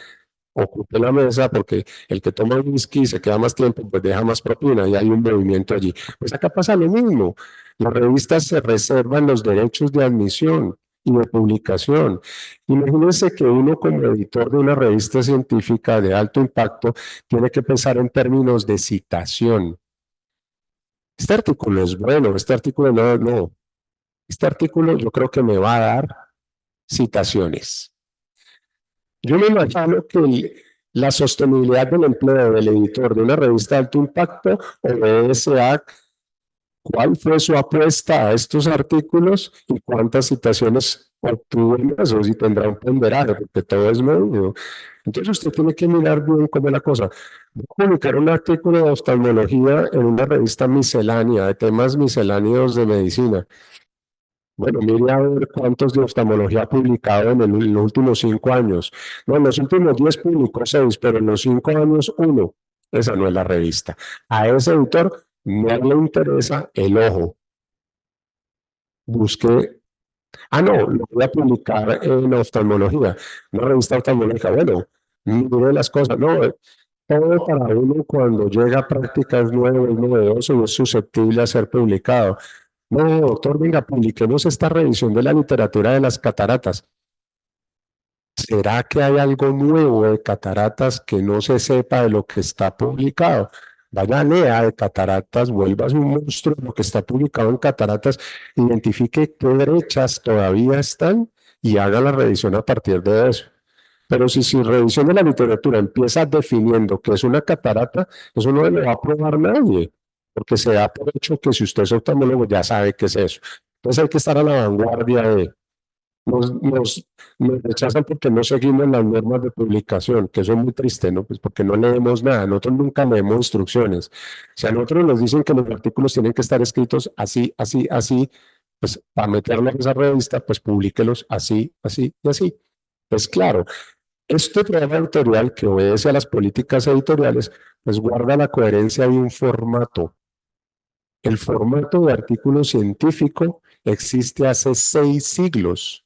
ocupe la mesa porque el que toma whisky se queda más tiempo, pues deja más propina y hay un movimiento allí. Pues acá pasa lo mismo. Las revistas se reservan los derechos de admisión y de publicación. Imagínense que uno como editor de una revista científica de alto impacto tiene que pensar en términos de citación. Este artículo es bueno, este artículo no. Este artículo yo creo que me va a dar citaciones. Yo me imagino que la sostenibilidad del empleo del editor de una revista de alto impacto obedece a ¿Cuál fue su apuesta a estos artículos y cuántas citaciones obtuvo en eso? Si tendrá un ponderado, porque todo es medido. Entonces usted tiene que mirar bien cómo es la cosa. Voy a publicar un artículo de oftalmología en una revista miscelánea, de temas misceláneos de medicina. Bueno, mire a ver cuántos de oftalmología ha publicado en los últimos 5 años. No, en los últimos 10 publicó 6, pero en los 5 años 1. Esa no es la revista. A ese autor no le interesa el ojo. Busque, no, lo voy a publicar en oftalmología, una revista oftalmológica. Bueno, mire las cosas. No, todo para uno cuando llega a prácticas nuevas, novedoso y es susceptible a ser publicado. No, doctor, venga, publiquemos esta revisión de la literatura de las cataratas. ¿Será que hay algo nuevo de cataratas que no se sepa de lo que está publicado? Vaya, lea de cataratas, vuélvase un monstruo de lo que está publicado en cataratas, identifique qué brechas todavía están y haga la revisión a partir de eso. Pero si su revisión de la literatura empieza definiendo qué es una catarata, eso no le va a probar nadie, porque se da por hecho que si usted es oftalmólogo ya sabe qué es eso. Entonces hay que estar a la vanguardia de... Nos rechazan porque no seguimos las normas de publicación, que eso es muy triste, ¿no? Pues porque no leemos nada, nosotros nunca leemos instrucciones. Si a nosotros nos dicen que los artículos tienen que estar escritos así, así, así, pues para meterlos en esa revista, pues publíquelos así, así y así. Pues claro, este programa editorial que obedece a las políticas editoriales, pues guarda la coherencia de un formato. El formato de artículo científico existe hace 6 siglos.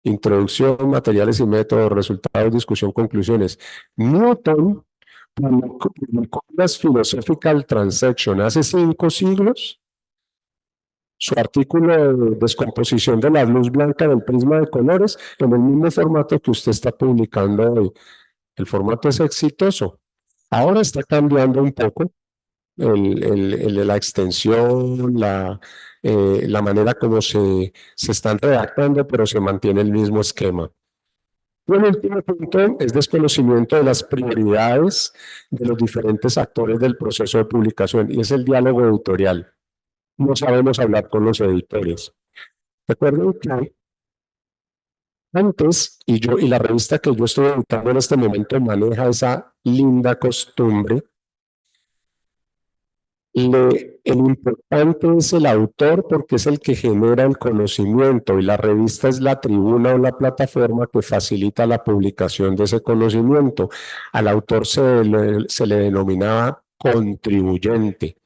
Introducción, materiales y métodos, resultados, discusión, conclusiones. Newton publicó las Philosophical Transactions hace 5 siglos. Su artículo de descomposición de la luz blanca del prisma de colores en el mismo formato que usted está publicando hoy. El formato es exitoso. Ahora está cambiando un poco la extensión, la manera como se están redactando, pero se mantiene el mismo esquema. Y el último punto es desconocimiento de las prioridades de los diferentes actores del proceso de publicación, y es el diálogo editorial. No sabemos hablar con los editores. Recuerden que antes, y la revista que yo estoy editando en este momento maneja esa linda costumbre. El importante es el autor porque es el que genera el conocimiento y la revista es la tribuna o la plataforma que facilita la publicación de ese conocimiento. Al autor se le denominaba contribuyente.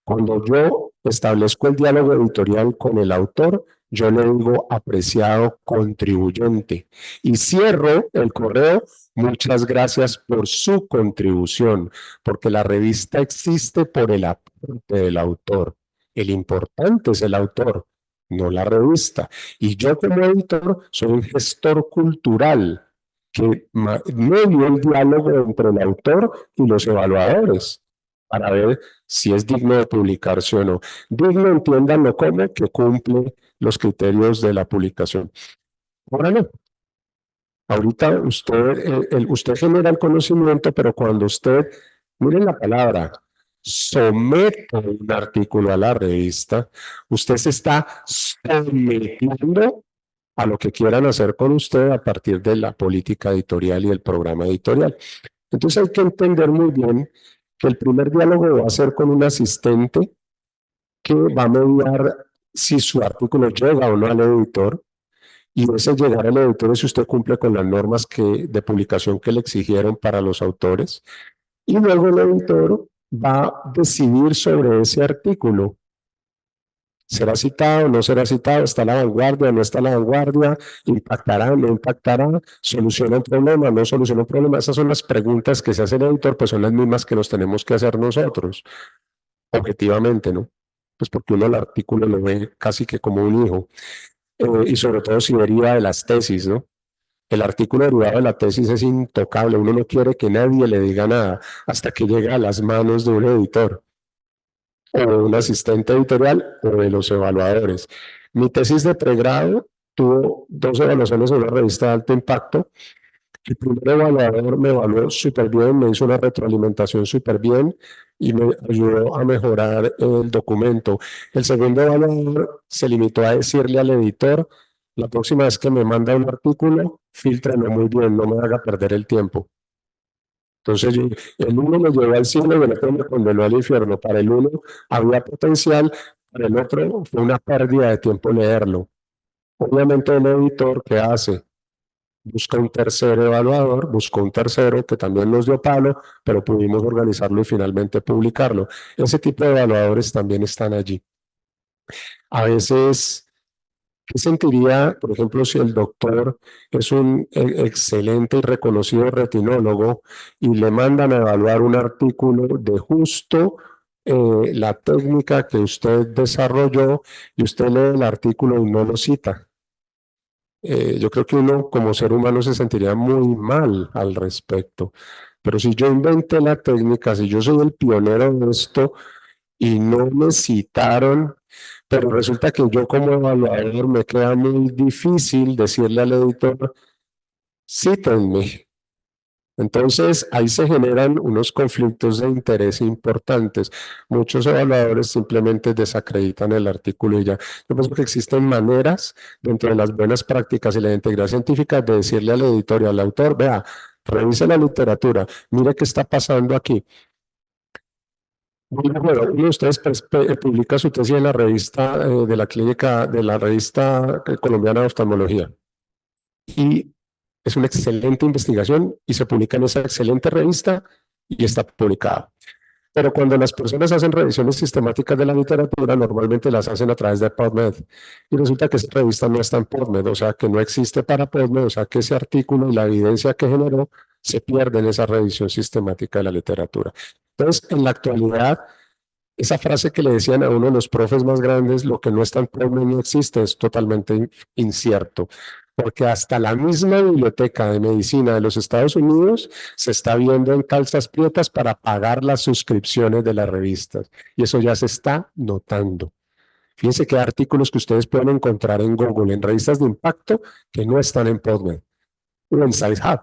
Cuando yo establezco el diálogo editorial con el autor, yo le digo apreciado contribuyente y cierro el correo. Muchas gracias por su contribución, porque la revista existe por el aporte del autor. El importante es el autor, no la revista. Y yo como editor soy un gestor cultural que medio el diálogo entre el autor y los evaluadores para ver si es digno de publicarse o no. Digno, entiéndanlo como que cumple los criterios de la publicación. Ahora no. Ahorita usted genera el conocimiento, pero cuando usted, miren la palabra, somete un artículo a la revista, usted se está sometiendo a lo que quieran hacer con usted a partir de la política editorial y el programa editorial. Entonces hay que entender muy bien que el primer diálogo va a ser con un asistente que va a mediar si su artículo llega o no al editor, y ese llegar al editor es si usted cumple con las normas de publicación que le exigieron para los autores, y luego el editor va a decidir sobre ese artículo. ¿Será citado, no será citado? ¿Está a la vanguardia, no está a la vanguardia? ¿Impactará, no impactará? ¿Soluciona un problema, no soluciona un problema? Esas son las preguntas que se hace el editor, pues son las mismas que nos tenemos que hacer nosotros, objetivamente, ¿no? Pues porque uno el artículo lo ve casi que como un hijo, y sobre todo si deriva de las tesis, ¿no? El artículo derivado de la tesis es intocable, uno no quiere que nadie le diga nada hasta que llega a las manos de un editor, o de un asistente editorial, o de los evaluadores. Mi tesis de pregrado tuvo 2 evaluaciones en una revista de alto impacto, El primer evaluador me evaluó súper bien, me hizo una retroalimentación súper bien y me ayudó a mejorar el documento. El segundo evaluador se limitó a decirle al editor, la próxima vez que me manda un artículo, fíltralo muy bien, no me haga perder el tiempo. Entonces, el uno me llevó al cielo y el otro me condenó al infierno. Para el uno había potencial, para el otro fue una pérdida de tiempo leerlo. Obviamente el editor, ¿qué hace? Busca un tercer evaluador, buscó un tercero que también nos dio palo, pero pudimos organizarlo y finalmente publicarlo. Ese tipo de evaluadores también están allí. A veces, ¿qué sentiría, por ejemplo, si el doctor es un excelente y reconocido retinólogo y le mandan a evaluar un artículo de justo la técnica que usted desarrolló y usted lee el artículo y no lo cita? Yo creo que uno como ser humano se sentiría muy mal al respecto. Pero si yo inventé la técnica, si yo soy el pionero de esto y no me citaron, pero resulta que yo como evaluador me queda muy difícil decirle al editor, cítenme. Entonces, ahí se generan unos conflictos de interés importantes. Muchos evaluadores simplemente desacreditan el artículo y ya. Yo pienso que existen maneras, dentro de las buenas prácticas y la integridad científica, de decirle al editor y al autor, vea, revise la literatura, mire qué está pasando aquí. Bueno, uno de ustedes publica su tesis en la revista de la clínica, de la revista colombiana de oftalmología. Y es una excelente investigación y se publica en esa excelente revista y está publicada. Pero cuando las personas hacen revisiones sistemáticas de la literatura, normalmente las hacen a través de PubMed. Y resulta que esa revista no está en PubMed, o sea que no existe para PubMed, o sea que ese artículo y la evidencia que generó se pierde en esa revisión sistemática de la literatura. Entonces, en la actualidad, esa frase que le decían a uno de los profes más grandes, lo que no está en PubMed no existe, es totalmente incierto, porque hasta la misma biblioteca de medicina de los Estados Unidos se está viendo en calzas prietas para pagar las suscripciones de las revistas, y eso ya se está notando. Fíjense que hay artículos que ustedes pueden encontrar en Google, en revistas de impacto, que no están en PubMed o en SciHub.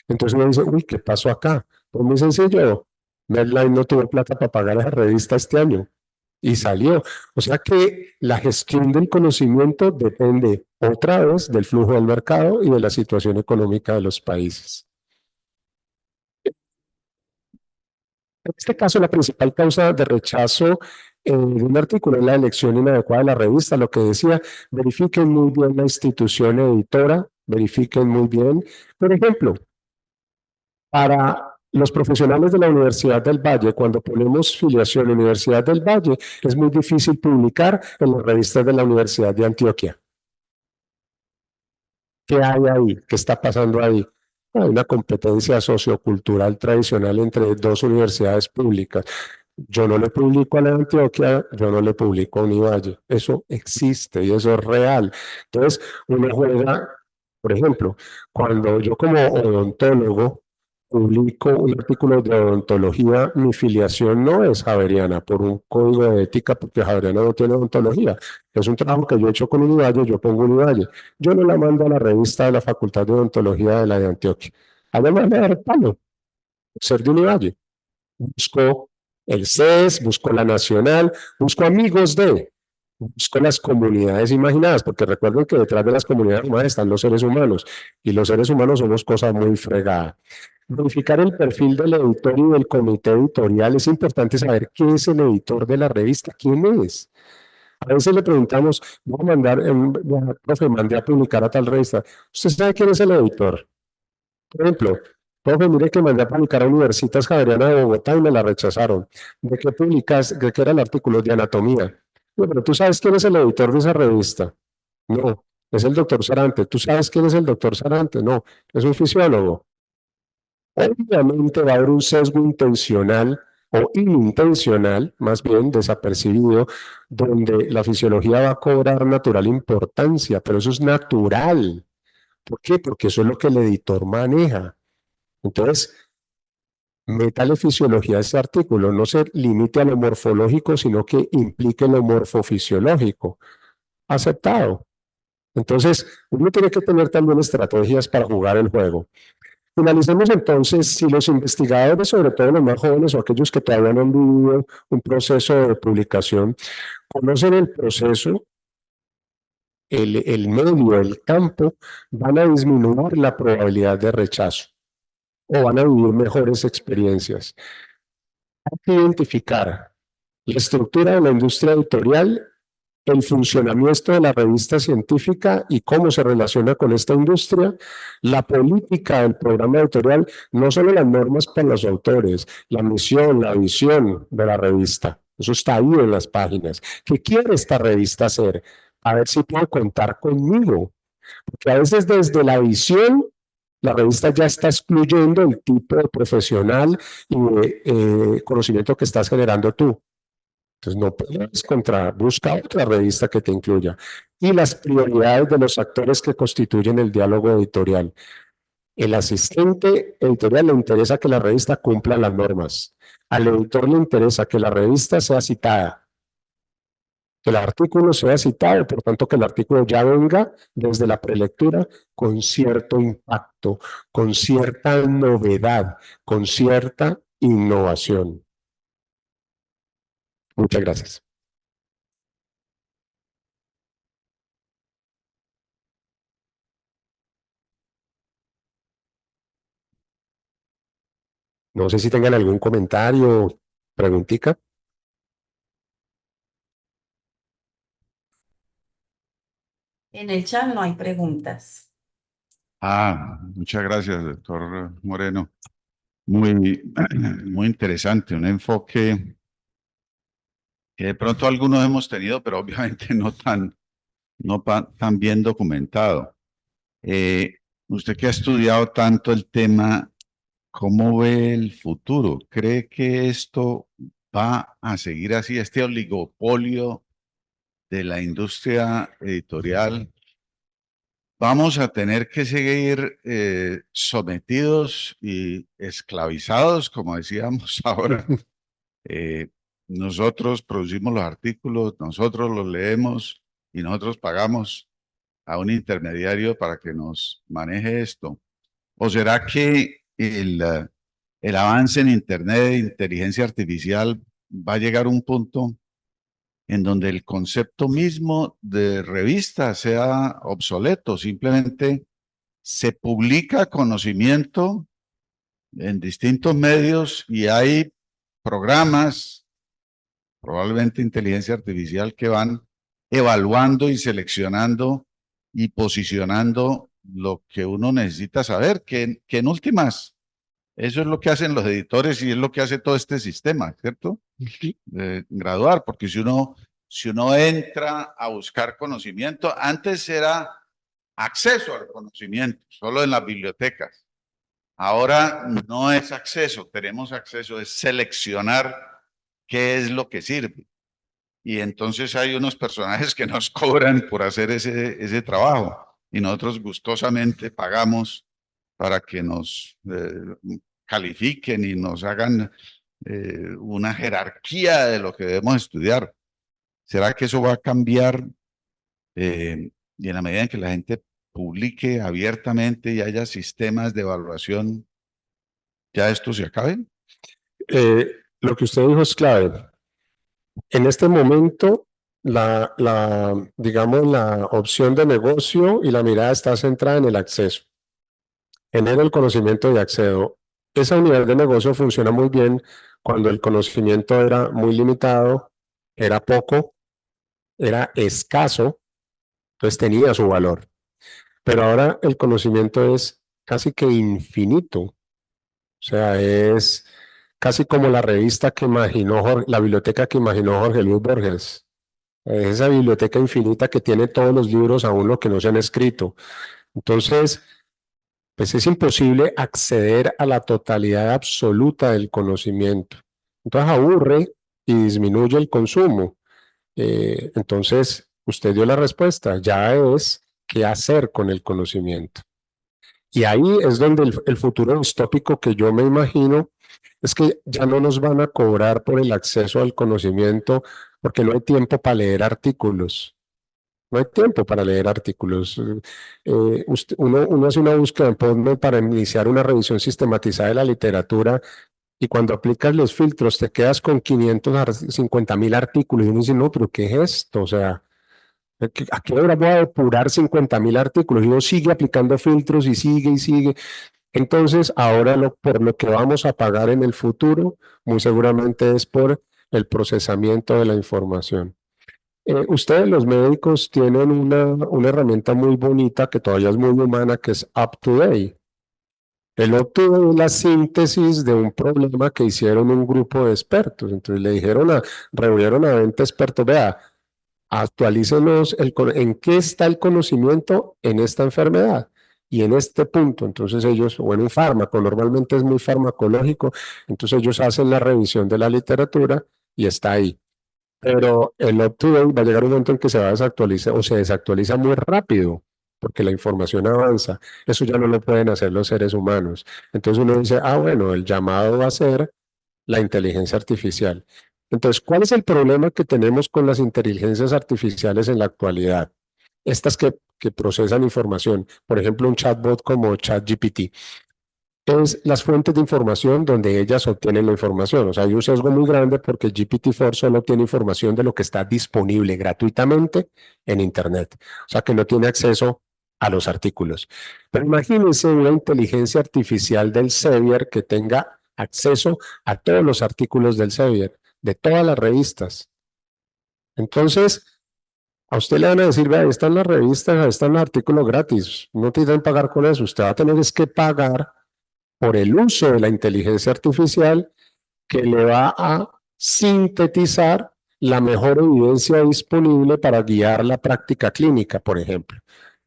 Entonces uno dice, uy, ¿qué pasó acá? Pues muy sencillo, Medline no tuvo plata para pagar esa revista este año y salió. O sea que la gestión del conocimiento depende otra vez del flujo del mercado y de la situación económica de los países. En este caso, la principal causa de rechazo de un artículo es la elección inadecuada de la revista, lo que decía, verifiquen muy bien la institución editora, verifiquen muy bien, por ejemplo, para los profesionales de la Universidad del Valle, cuando ponemos filiación Universidad del Valle, es muy difícil publicar en las revistas de la Universidad de Antioquia. ¿Qué hay ahí? ¿Qué está pasando ahí? Hay una competencia sociocultural tradicional entre dos universidades públicas. Yo no le publico a la Antioquia, yo no le publico a Univalle. Eso existe y eso es real. Entonces, uno juega, por ejemplo, cuando yo como odontólogo publico un artículo de odontología, mi filiación no es javeriana por un código de ética, porque Javeriana no tiene odontología. Es un trabajo que yo he hecho con Univalle, yo pongo Univalle. Yo no la mando a la revista de la Facultad de Odontología de la de Antioquia. Además me da palo ser de Univalle. Busco el CES, busco la Nacional, busco amigos busco las comunidades imaginadas, porque recuerden que detrás de las comunidades humanas están los seres humanos, y los seres humanos somos cosas muy fregadas. Verificar el perfil del editor y del comité editorial. Es importante saber quién es el editor de la revista, quién es. A veces le preguntamos, voy a mandar, profe, mandé a publicar a tal revista. ¿Usted sabe quién es el editor? Por ejemplo, profe, mire que mandé a publicar a Universitas Javeriana de Bogotá y me la rechazaron. ¿De qué publicas? ¿De qué era el artículo? De anatomía. No, pero tú sabes quién es el editor de esa revista. No, es el doctor Sarante. ¿Tú sabes quién es el doctor Sarante? No, es un fisiólogo. Obviamente va a haber un sesgo intencional o inintencional, más bien desapercibido, donde la fisiología va a cobrar natural importancia, pero eso es natural. ¿Por qué? Porque eso es lo que el editor maneja. Entonces, métale fisiología a ese artículo, no se limite a lo morfológico, sino que implique lo morfofisiológico. Aceptado. Entonces, uno tiene que tener también estrategias para jugar el juego. Finalicemos entonces, si los investigadores, sobre todo los más jóvenes o aquellos que todavía no han vivido un proceso de publicación, conocen el proceso, el medio, el campo, van a disminuir la probabilidad de rechazo o van a vivir mejores experiencias. Hay que identificar la estructura de la industria editorial, el funcionamiento de la revista científica y cómo se relaciona con esta industria, la política del programa editorial, no solo las normas para los autores, la misión, la visión de la revista. Eso está ahí en las páginas. ¿Qué quiere esta revista hacer? A ver si puede contar conmigo. Porque a veces desde la visión la revista ya está excluyendo el tipo de profesional y de conocimiento que estás generando tú. Entonces no puedes busca otra revista que te incluya. Y las prioridades de los actores que constituyen el diálogo editorial. El asistente editorial le interesa que la revista cumpla las normas. Al editor le interesa que la revista sea citada, que el artículo sea citado, por tanto que el artículo ya venga desde la prelectura con cierto impacto, con cierta novedad, con cierta innovación. Muchas gracias. No sé si tengan algún comentario, preguntita. En el chat no hay preguntas. Muchas gracias, doctor Moreno. Muy, muy interesante, un enfoque que de pronto algunos hemos tenido, pero obviamente no tan bien documentado. Usted que ha estudiado tanto el tema, ¿cómo ve el futuro? ¿Cree que esto va a seguir así, este oligopolio de la industria editorial? ¿Vamos a tener que seguir sometidos y esclavizados, como decíamos ahora? Nosotros producimos los artículos, nosotros los leemos y nosotros pagamos a un intermediario para que nos maneje esto. ¿O será que el avance en Internet de inteligencia artificial va a llegar a un punto en donde el concepto mismo de revista sea obsoleto? Simplemente se publica conocimiento en distintos medios y hay programas, probablemente inteligencia artificial, que van evaluando y seleccionando y posicionando lo que uno necesita saber, que en últimas, eso es lo que hacen los editores y es lo que hace todo este sistema, ¿cierto? Graduar, porque si uno entra a buscar conocimiento, antes era acceso al conocimiento, solo en las bibliotecas. Ahora no es acceso, tenemos acceso, es seleccionar qué es lo que sirve. Y entonces hay unos personajes que nos cobran por hacer ese trabajo y nosotros gustosamente pagamos para que nos califiquen y nos hagan una jerarquía de lo que debemos estudiar. ¿Será que eso va a cambiar y en la medida en que la gente publique abiertamente y haya sistemas de evaluación, ya esto se acabe? Lo que usted dijo es clave. En este momento, digamos, la opción de negocio y la mirada está centrada en el acceso. Genero el conocimiento y accedo. Esa unidad de negocio funciona muy bien cuando el conocimiento era muy limitado, era poco, era escaso, entonces tenía su valor. Pero ahora el conocimiento es casi que infinito. O sea, es casi como la revista que imaginó la biblioteca que imaginó Jorge Luis Borges. Esa biblioteca infinita que tiene todos los libros, aún los que no se han escrito. Entonces, pues es imposible acceder a la totalidad absoluta del conocimiento. Entonces aburre y disminuye el consumo. Entonces, usted dio la respuesta, ya es qué hacer con el conocimiento. Y ahí es donde el futuro distópico que yo me imagino es que ya no nos van a cobrar por el acceso al conocimiento porque no hay tiempo para leer artículos. No hay tiempo para leer artículos. Uno hace una búsqueda en PubMed para iniciar una revisión sistematizada de la literatura y cuando aplicas los filtros te quedas con 550.000 artículos y uno dice, no, pero ¿qué es esto? O sea, ¿a qué hora voy a depurar 50.000 artículos? Y uno sigue aplicando filtros y sigue y sigue. Entonces, ahora por lo que vamos a pagar en el futuro, muy seguramente es por el procesamiento de la información. Ustedes los médicos tienen una herramienta muy bonita que todavía es muy humana, que es UpToDate. El UpToDate es la síntesis de un problema que hicieron un grupo de expertos. Entonces le reunieron a 20 expertos, vea, actualícenos en qué está el conocimiento en esta enfermedad y en este punto. Entonces ellos, o en un fármaco, normalmente es muy farmacológico, entonces ellos hacen la revisión de la literatura y está ahí. Pero el up-to-date va a llegar un momento en que se va a desactualizar o se desactualiza muy rápido porque la información avanza. Eso ya no lo pueden hacer los seres humanos. Entonces uno dice, bueno, el llamado va a ser la inteligencia artificial. Entonces, ¿cuál es el problema que tenemos con las inteligencias artificiales en la actualidad? Estas que procesan información, por ejemplo, un chatbot como ChatGPT, es las fuentes de información donde ellas obtienen la información. O sea, hay un sesgo muy grande porque GPT-4 solo tiene información de lo que está disponible gratuitamente en Internet. O sea, que no tiene acceso a los artículos. Pero imagínense una inteligencia artificial del Sevier que tenga acceso a todos los artículos del Sevier, de todas las revistas. Entonces, a usted le van a decir, vea, ahí están las revistas, ahí están los artículos gratis, no tienen que pagar con eso, usted va a tener que pagar por el uso de la inteligencia artificial que le va a sintetizar la mejor evidencia disponible para guiar la práctica clínica, por ejemplo.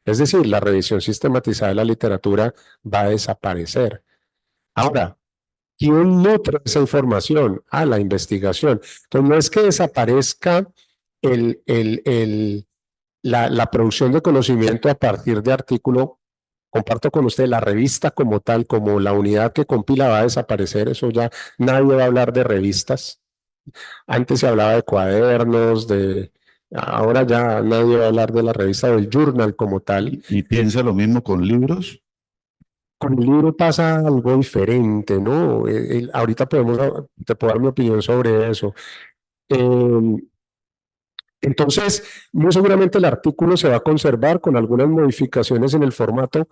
Es decir, la revisión sistematizada de la literatura va a desaparecer. Ahora, ¿quién nutre esa información? La investigación. Entonces, no es que desaparezca la producción de conocimiento a partir de artículo. Comparto con usted, la revista como tal, como la unidad que compila va a desaparecer, eso ya nadie va a hablar de revistas. Antes se hablaba de cuadernos, ahora ya nadie va a hablar de la revista del journal como tal. ¿Y piensa lo mismo con libros? Con el libro pasa algo diferente, ¿no? Ahorita te puedo dar mi opinión sobre eso. Entonces, muy seguramente el artículo se va a conservar con algunas modificaciones en el formato,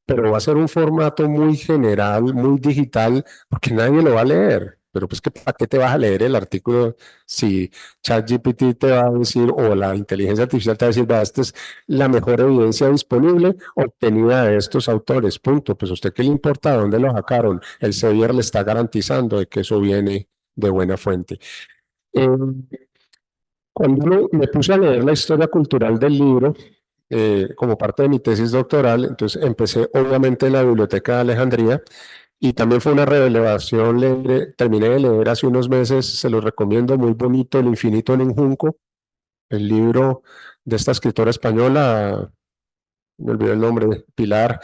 pero va a ser un formato muy general, muy digital, porque nadie lo va a leer. Pero pues, ¿para qué te vas a leer el artículo si ChatGPT te va a decir, o la inteligencia artificial te va a decir, esta es la mejor evidencia disponible obtenida de estos autores, punto? Pues a usted qué le importa de dónde lo sacaron, el Sevier le está garantizando de que eso viene de buena fuente. Cuando me puse a leer la historia cultural del libro, como parte de mi tesis doctoral, entonces empecé obviamente en la Biblioteca de Alejandría y también fue una revelación terminé de leer hace unos meses, se los recomiendo, muy bonito, El infinito en un junco, el libro de esta escritora española, me olvidé el nombre, Pilar,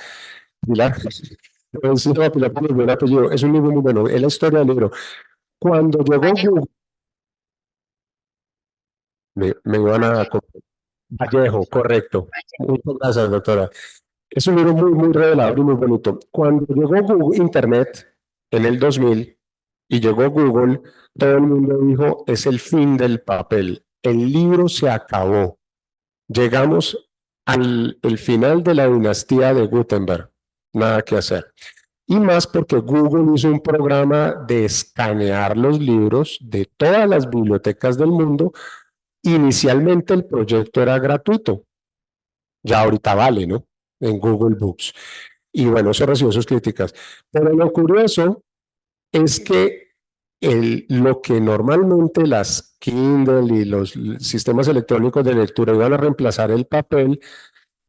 es un libro muy bueno, es la historia del libro. Cuando llegó Google, me iban a... Vallejo, correcto. Muchas gracias, doctora. Es un libro muy, muy revelador y muy bonito. Cuando llegó Internet en el 2000 y llegó Google, todo el mundo dijo, es el fin del papel. El libro se acabó. Llegamos al el final de la dinastía de Gutenberg. Nada que hacer. Y más porque Google hizo un programa de escanear los libros de todas las bibliotecas del mundo. Inicialmente el proyecto era gratuito. Ya ahorita vale, ¿no? En Google Books. Y bueno, eso recibió sus críticas. Pero lo curioso es que lo que normalmente las Kindle y los sistemas electrónicos de lectura iban a reemplazar el papel,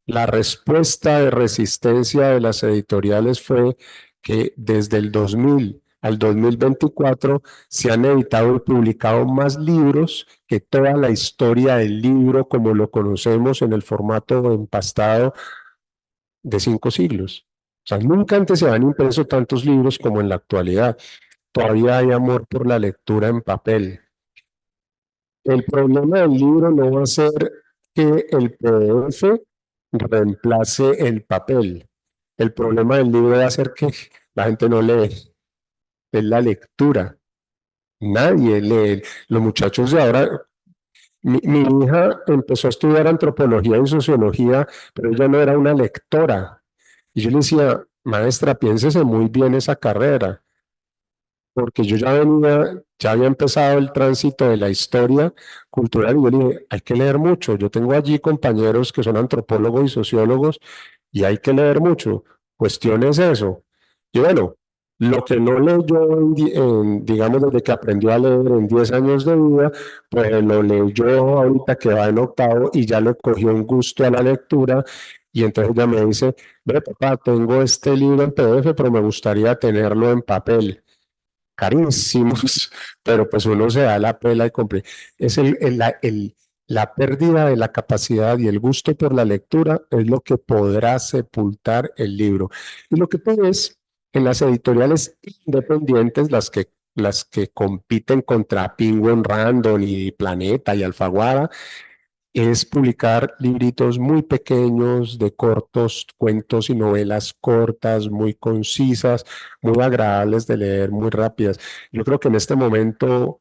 la respuesta de resistencia de las editoriales fue que desde el 2000 al 2024 se han editado y publicado más libros que toda la historia del libro como lo conocemos en el formato empastado de 5 siglos. O sea, nunca antes se han impreso tantos libros como en la actualidad. Todavía hay amor por la lectura en papel. El problema del libro no va a ser que el PDF reemplace el papel. El problema del libro va a ser que la gente no lee, es la lectura. Nadie lee. Los muchachos de ahora, mi hija empezó a estudiar antropología y sociología, pero ella no era una lectora. Y yo le decía, maestra, piénsese muy bien esa carrera, porque yo ya había empezado el tránsito de la historia cultural y yo le dije, hay que leer mucho. Yo tengo allí compañeros que son antropólogos y sociólogos y hay que leer mucho. Cuestión es eso. Y bueno, lo que no leyó, digamos, desde que aprendió a leer en 10 años de vida, pues lo leyó ahorita que va en octavo y ya le cogió un gusto a la lectura. Y entonces ella me dice, ve papá, tengo este libro en PDF, pero me gustaría tenerlo en papel carísimos, pero pues uno se da la pela y compra. Es la pérdida de la capacidad y el gusto por la lectura es lo que podrá sepultar el libro. Y lo que tú ves en las editoriales independientes, las que compiten contra Penguin Random y Planeta y Alfaguara, es publicar libritos muy pequeños, de cortos, cuentos y novelas cortas, muy concisas, muy agradables de leer, muy rápidas. Yo creo que en este momento,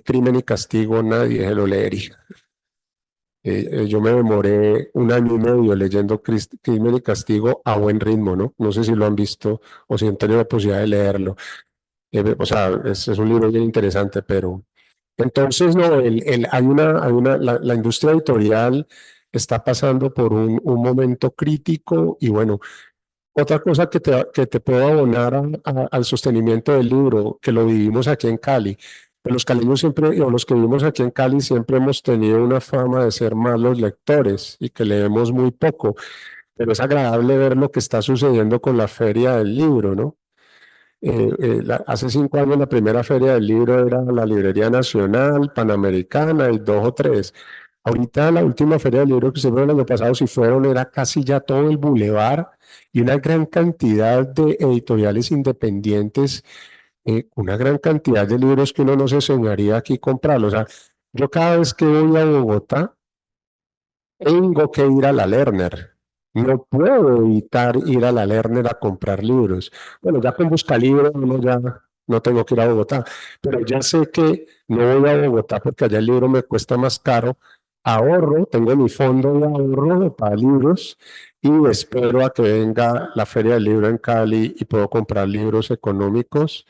Crimen y Castigo, nadie se lo leería. Yo me demoré 1 año y medio leyendo Crimen y Castigo a buen ritmo, ¿no? No sé si lo han visto o si han tenido la posibilidad de leerlo. O sea, es un libro bien interesante, pero entonces, no, la industria editorial está pasando por un momento crítico y bueno, otra cosa que te puedo abonar al sostenimiento del libro, que lo vivimos aquí en Cali. Pues los caleños siempre, o los que vivimos aquí en Cali, siempre hemos tenido una fama de ser malos lectores y que leemos muy poco, pero es agradable ver lo que está sucediendo con la feria del libro, ¿no? Hace 5 años la primera feria del libro era la Librería Nacional, Panamericana y 2 o 3. Ahorita la última feria del libro que se fue el año pasado, si fueron, era casi ya todo el bulevar y una gran cantidad de editoriales independientes, una gran cantidad de libros que uno no se soñaría aquí comprarlos. O sea, yo cada vez que voy a Bogotá, tengo que ir a la Lerner. No puedo evitar ir a la Lerner a comprar libros. Bueno, ya con Buscalibro uno ya no tengo que ir a Bogotá, pero ya sé que no voy a Bogotá porque allá el libro me cuesta más caro. Ahorro, tengo mi fondo de ahorro para libros y espero a que venga la Feria del Libro en Cali y puedo comprar libros económicos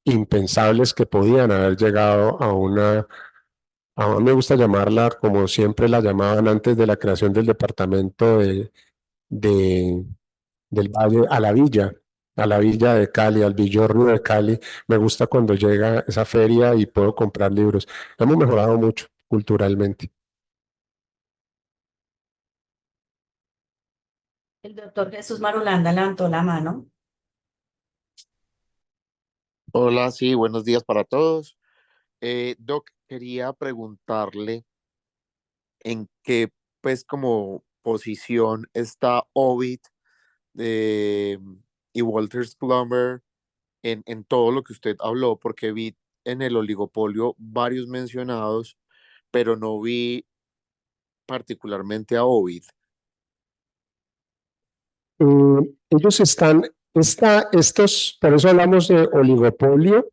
impensables que podían haber llegado a mí me gusta llamarla como siempre la llamaban antes de la creación del departamento de- del Valle, a la villa de Cali, al Villorrio de Cali. Me gusta cuando llega esa feria y puedo comprar libros. Hemos mejorado mucho culturalmente. El doctor Jesús Marulanda levantó la mano. Hola, sí, buenos días para todos. Doc, quería preguntarle en qué, pues, como posición está Ovid eh, y Walters Plumber en todo lo que usted habló, porque vi en el oligopolio varios mencionados, pero no vi particularmente a Ovid. Ellos por eso hablamos de oligopolio.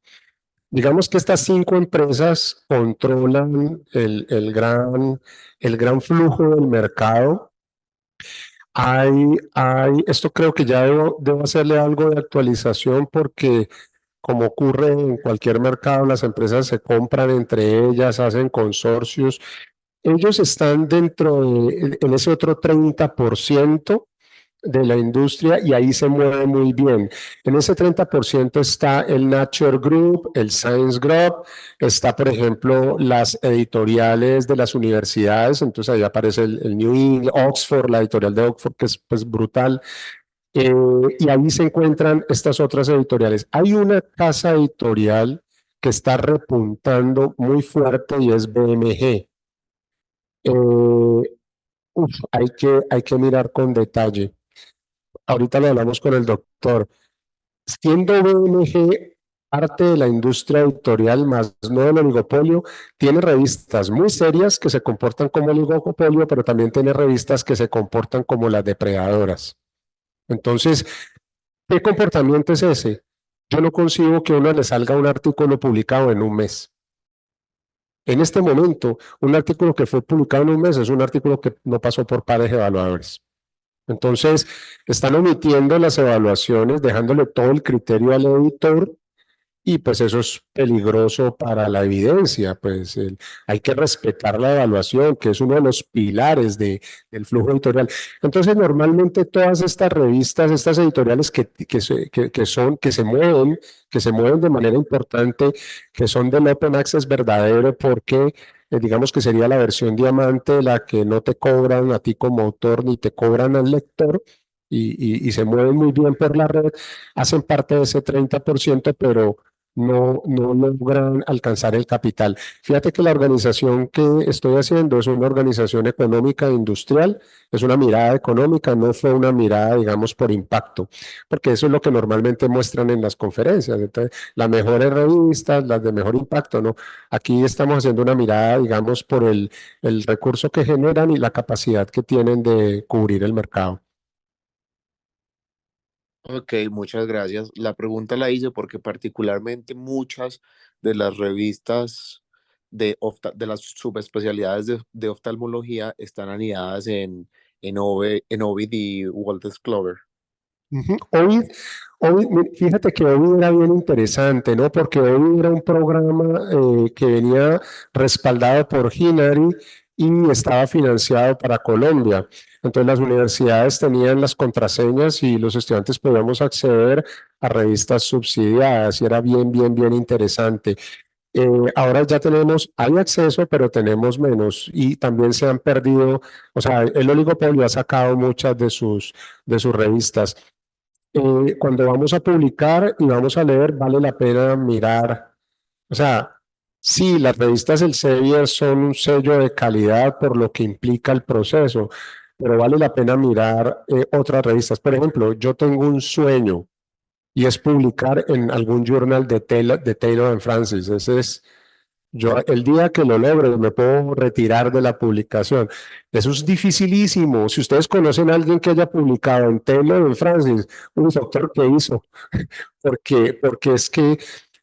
Digamos que estas 5 empresas controlan el gran flujo del mercado. Esto creo que ya debo hacerle algo de actualización porque como ocurre en cualquier mercado, las empresas se compran entre ellas, hacen consorcios. Ellos están en ese otro 30% de la industria y ahí se mueve muy bien. En ese 30% está el Nature Group, el Science Group, está por ejemplo las editoriales de las universidades, entonces ahí aparece el New England, Oxford, la editorial de Oxford que es pues brutal, y ahí se encuentran estas otras editoriales. Hay una casa editorial que está repuntando muy fuerte y es BMG. Hay que mirar con detalle. Ahorita lo hablamos con el doctor. Siendo BMG parte de la industria editorial, más no del oligopolio, tiene revistas muy serias que se comportan como oligopolio, pero también tiene revistas que se comportan como las depredadoras. Entonces, ¿qué comportamiento es ese? Yo no concibo que a uno le salga un artículo publicado en un mes. En este momento, un artículo que fue publicado en un mes es un artículo que no pasó por pares evaluadores. Entonces, están omitiendo las evaluaciones, dejándole todo el criterio al editor, y pues eso es peligroso para la evidencia, pues hay que respetar la evaluación, que es uno de los pilares del flujo editorial. Entonces, normalmente todas estas revistas, estas editoriales que se mueven de manera importante, que son del open access verdadero, porque digamos que sería la versión diamante, la que no te cobran a ti como autor, ni te cobran al lector, y se mueven muy bien por la red, hacen parte de ese 30%, pero no logran alcanzar el capital. Fíjate que la organización que estoy haciendo es una organización económica e industrial, es una mirada económica, no fue una mirada, digamos, por impacto, porque eso es lo que normalmente muestran en las conferencias. Entonces, las mejores revistas, las de mejor impacto, ¿no? Aquí estamos haciendo una mirada, digamos, por el recurso que generan y la capacidad que tienen de cubrir el mercado. Ok, muchas gracias. La pregunta la hice porque particularmente muchas de las revistas de las subespecialidades de oftalmología están anidadas en Ovid y Wolters Kluwer. Fíjate que Ovid era bien interesante, ¿no? Porque Ovid era un programa que venía respaldado por Hinari y estaba financiado para Colombia. Entonces las universidades tenían las contraseñas y los estudiantes podíamos acceder a revistas subsidiadas y era bien interesante. Ahora ya hay acceso, pero tenemos menos y también se han perdido, o sea, el oligopolio ha sacado muchas de sus revistas. Cuando vamos a publicar y vamos a leer, vale la pena mirar. O sea, sí, las revistas Elsevier son un sello de calidad por lo que implica el proceso, pero vale la pena mirar otras revistas. Por ejemplo, yo tengo un sueño y es publicar en algún journal de Taylor and Francis. Ese es yo, el día que lo logre, me puedo retirar de la publicación. Eso es dificilísimo. Si ustedes conocen a alguien que haya publicado en Taylor o en Francis, un doctor que hizo, porque es que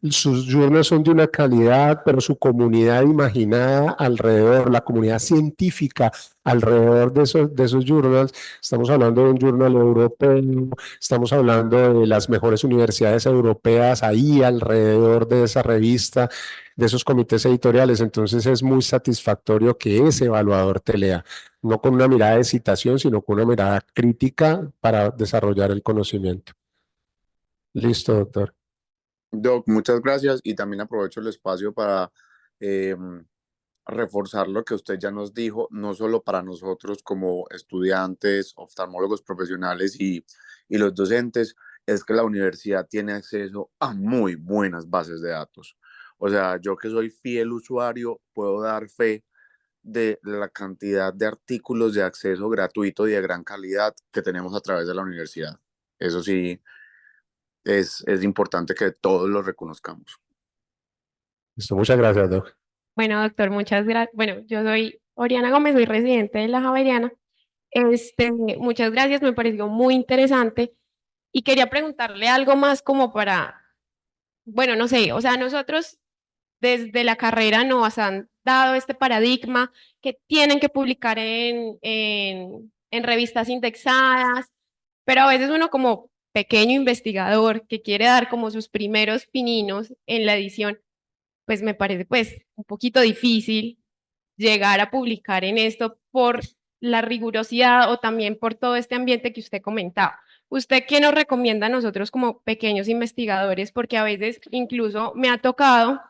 sus journals son de una calidad, pero su comunidad imaginada alrededor, la comunidad científica alrededor de esos journals, estamos hablando de un journal europeo, estamos hablando de las mejores universidades europeas ahí alrededor de esa revista, de esos comités editoriales. Entonces es muy satisfactorio que ese evaluador te lea, no con una mirada de citación, sino con una mirada crítica para desarrollar el conocimiento. Listo, doctor. Doc, muchas gracias y también aprovecho el espacio para reforzar lo que usted ya nos dijo, no solo para nosotros como estudiantes, oftalmólogos profesionales y los docentes, es que la universidad tiene acceso a muy buenas bases de datos. O sea, yo que soy fiel usuario, puedo dar fe de la cantidad de artículos de acceso gratuito y de gran calidad que tenemos a través de la universidad. Eso sí, es importante que todos lo reconozcamos. Listo, muchas gracias, doc. Bueno, doctor, muchas gracias. Bueno, yo soy Oriana Gómez, soy residente de la Javeriana. Muchas gracias, me pareció muy interesante y quería preguntarle algo más como para, bueno, no sé, o sea, nosotros desde la carrera nos han dado este paradigma que tienen que publicar en revistas indexadas, pero a veces uno como pequeño investigador que quiere dar como sus primeros pininos en la edición, pues me parece pues un poquito difícil llegar a publicar en esto por la rigurosidad o también por todo este ambiente que usted comentaba. ¿Usted qué nos recomienda a nosotros como pequeños investigadores? Porque a veces incluso me ha tocado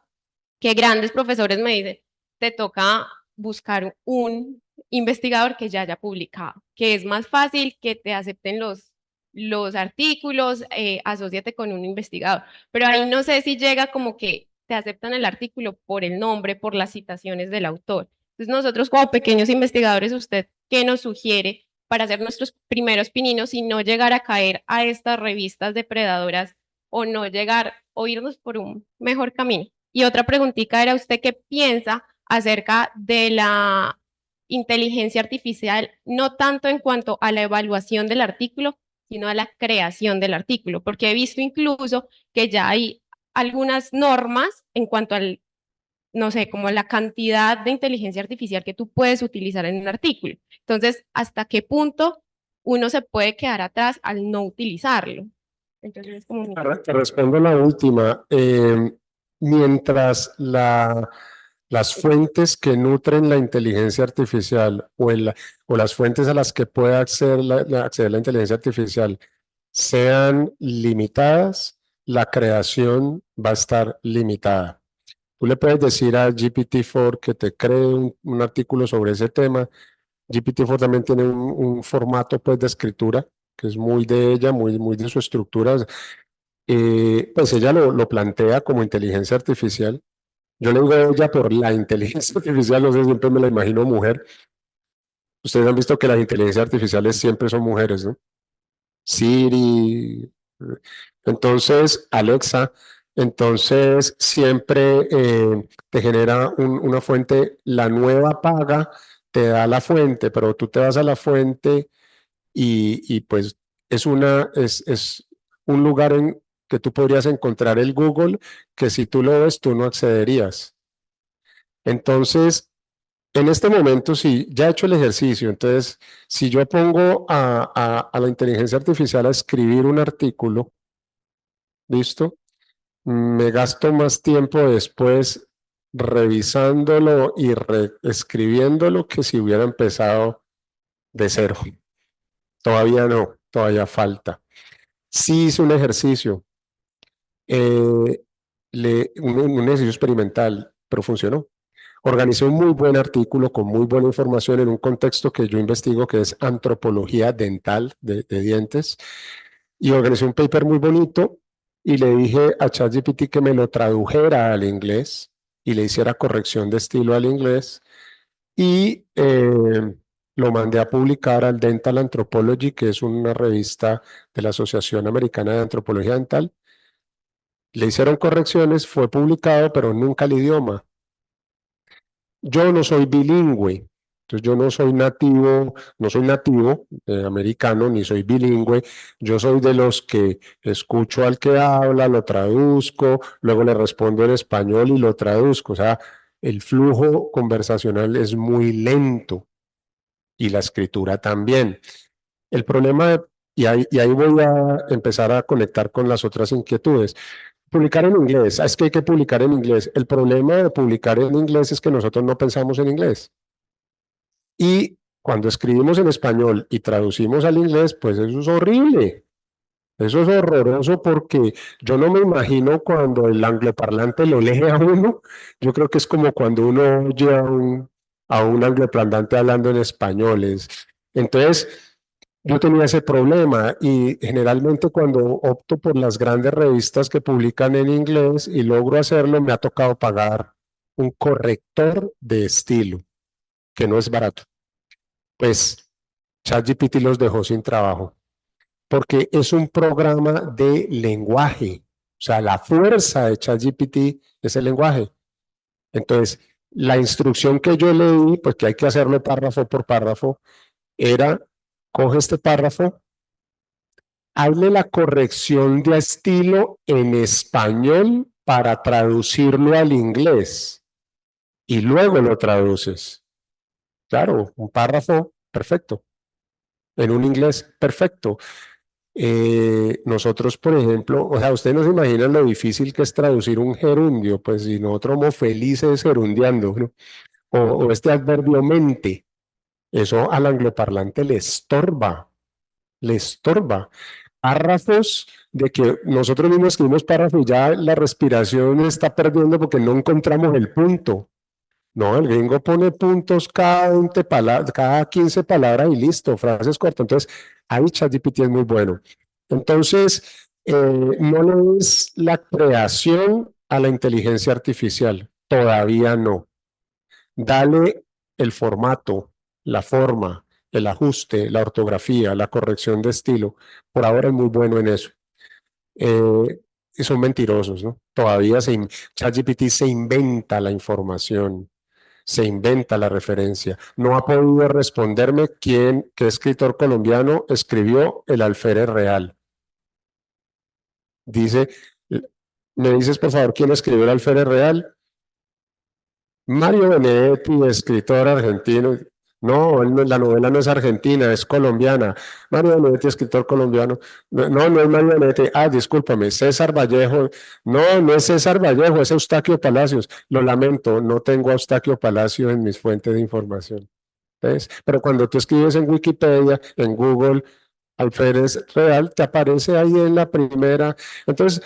que grandes profesores me dicen, te toca buscar un investigador que ya haya publicado, que es más fácil que te acepten los artículos, asóciate con un investigador. Pero ahí no sé si llega como que te aceptan el artículo por el nombre, por las citaciones del autor. Entonces nosotros como pequeños investigadores, ¿usted qué nos sugiere para hacer nuestros primeros pininos y no llegar a caer a estas revistas depredadoras o no llegar o irnos por un mejor camino. Y otra preguntita era, ¿usted qué piensa acerca de la inteligencia artificial, no tanto en cuanto a la evaluación del artículo, sino a la creación del artículo? Porque he visto incluso que ya hay algunas normas en cuanto al, no sé, como la cantidad de inteligencia artificial que tú puedes utilizar en un artículo. Entonces, ¿hasta qué punto uno se puede quedar atrás al no utilizarlo? Entonces, es como... Te respondo la última. Mientras las fuentes que nutren la inteligencia artificial o las fuentes a las que pueda acceder la inteligencia artificial sean limitadas, la creación va a estar limitada. Tú le puedes decir a GPT-4 que te cree un artículo sobre ese tema. GPT-4 también tiene un formato pues, de escritura que es muy de ella, muy de su estructura. Pues ella lo plantea como inteligencia artificial. Yo le digo a ella por la inteligencia artificial, no sé, siempre me la imagino mujer. Ustedes han visto que las inteligencias artificiales siempre son mujeres, ¿no? Siri, entonces Alexa, entonces siempre te genera una fuente, la nueva paga te da la fuente, pero tú te vas a la fuente y pues es un lugar en que tú podrías encontrar el Google que si tú lo ves tú no accederías. Entonces, en este momento, si ya he hecho el ejercicio, entonces, si yo pongo a la inteligencia artificial a escribir un artículo, ¿listo? Me gasto más tiempo después revisándolo y reescribiéndolo que si hubiera empezado de cero. Todavía no, todavía falta. Sí hice un ejercicio, un ejercicio experimental, pero funcionó. Organicé un muy buen artículo con muy buena información en un contexto que yo investigo, que es antropología dental de dientes, y organicé un paper muy bonito y le dije a ChatGPT que me lo tradujera al inglés y le hiciera corrección de estilo al inglés y lo mandé a publicar al Dental Anthropology, que es una revista de la Asociación Americana de Antropología Dental. Le hicieron correcciones, fue publicado, pero nunca el idioma. Yo no soy bilingüe, entonces yo no soy nativo americano, ni soy bilingüe. Yo soy de los que escucho al que habla, lo traduzco, luego le respondo en español y lo traduzco. O sea, el flujo conversacional es muy lento y la escritura también. El problema, y ahí voy a empezar a conectar con las otras inquietudes. Publicar en inglés, es que hay que publicar en inglés. El problema de publicar en inglés es que nosotros no pensamos en inglés. Y cuando escribimos en español y traducimos al inglés, pues eso es horrible. Eso es horroroso porque yo no me imagino cuando el angloparlante lo lee a uno. Yo creo que es como cuando uno oye a un angloparlante hablando en español. Entonces, yo tenía ese problema y generalmente cuando opto por las grandes revistas que publican en inglés y logro hacerlo, me ha tocado pagar un corrector de estilo, que no es barato. Pues ChatGPT los dejó sin trabajo, porque es un programa de lenguaje. O sea, la fuerza de ChatGPT es el lenguaje. Entonces, la instrucción que yo le di, pues que hay que hacerlo párrafo por párrafo, era, coge este párrafo, hazle la corrección de estilo en español para traducirlo al inglés y luego lo traduces. Claro, un párrafo perfecto, en un inglés perfecto. Nosotros, por ejemplo, o sea, ustedes no se imaginan lo difícil que es traducir un gerundio, pues si nosotros somos felices gerundiando, ¿no? O este adverbio mente, eso al angloparlante le estorba, le estorba. Párrafos de que nosotros mismos escribimos párrafos y ya la respiración está perdiendo porque no encontramos el punto. No, el gringo pone puntos cada 15 palabras y listo, frases cortas. Entonces, ahí ChatGPT es muy bueno. Entonces, no le es la creación a la inteligencia artificial, todavía no. Dale el formato, la forma, el ajuste, la ortografía, la corrección de estilo. Por ahora es muy bueno en eso. son mentirosos, ¿no? Todavía ChatGPT se inventa la información, se inventa la referencia. No ha podido responderme qué escritor colombiano escribió El alférez real. Dice, ¿me dices por favor quién escribió El alférez real? Mario Benedetti, escritor argentino. No, la novela no es argentina, es colombiana. Mario Benedetti, escritor colombiano. No es Mario Benedetti. Ah, discúlpame, César Vallejo. No es César Vallejo, es Eustaquio Palacios. Lo lamento, no tengo a Eustaquio Palacio en mis fuentes de información. ¿Ves? Pero cuando tú escribes en Wikipedia, en Google, alférez real, te aparece ahí en la primera. Entonces,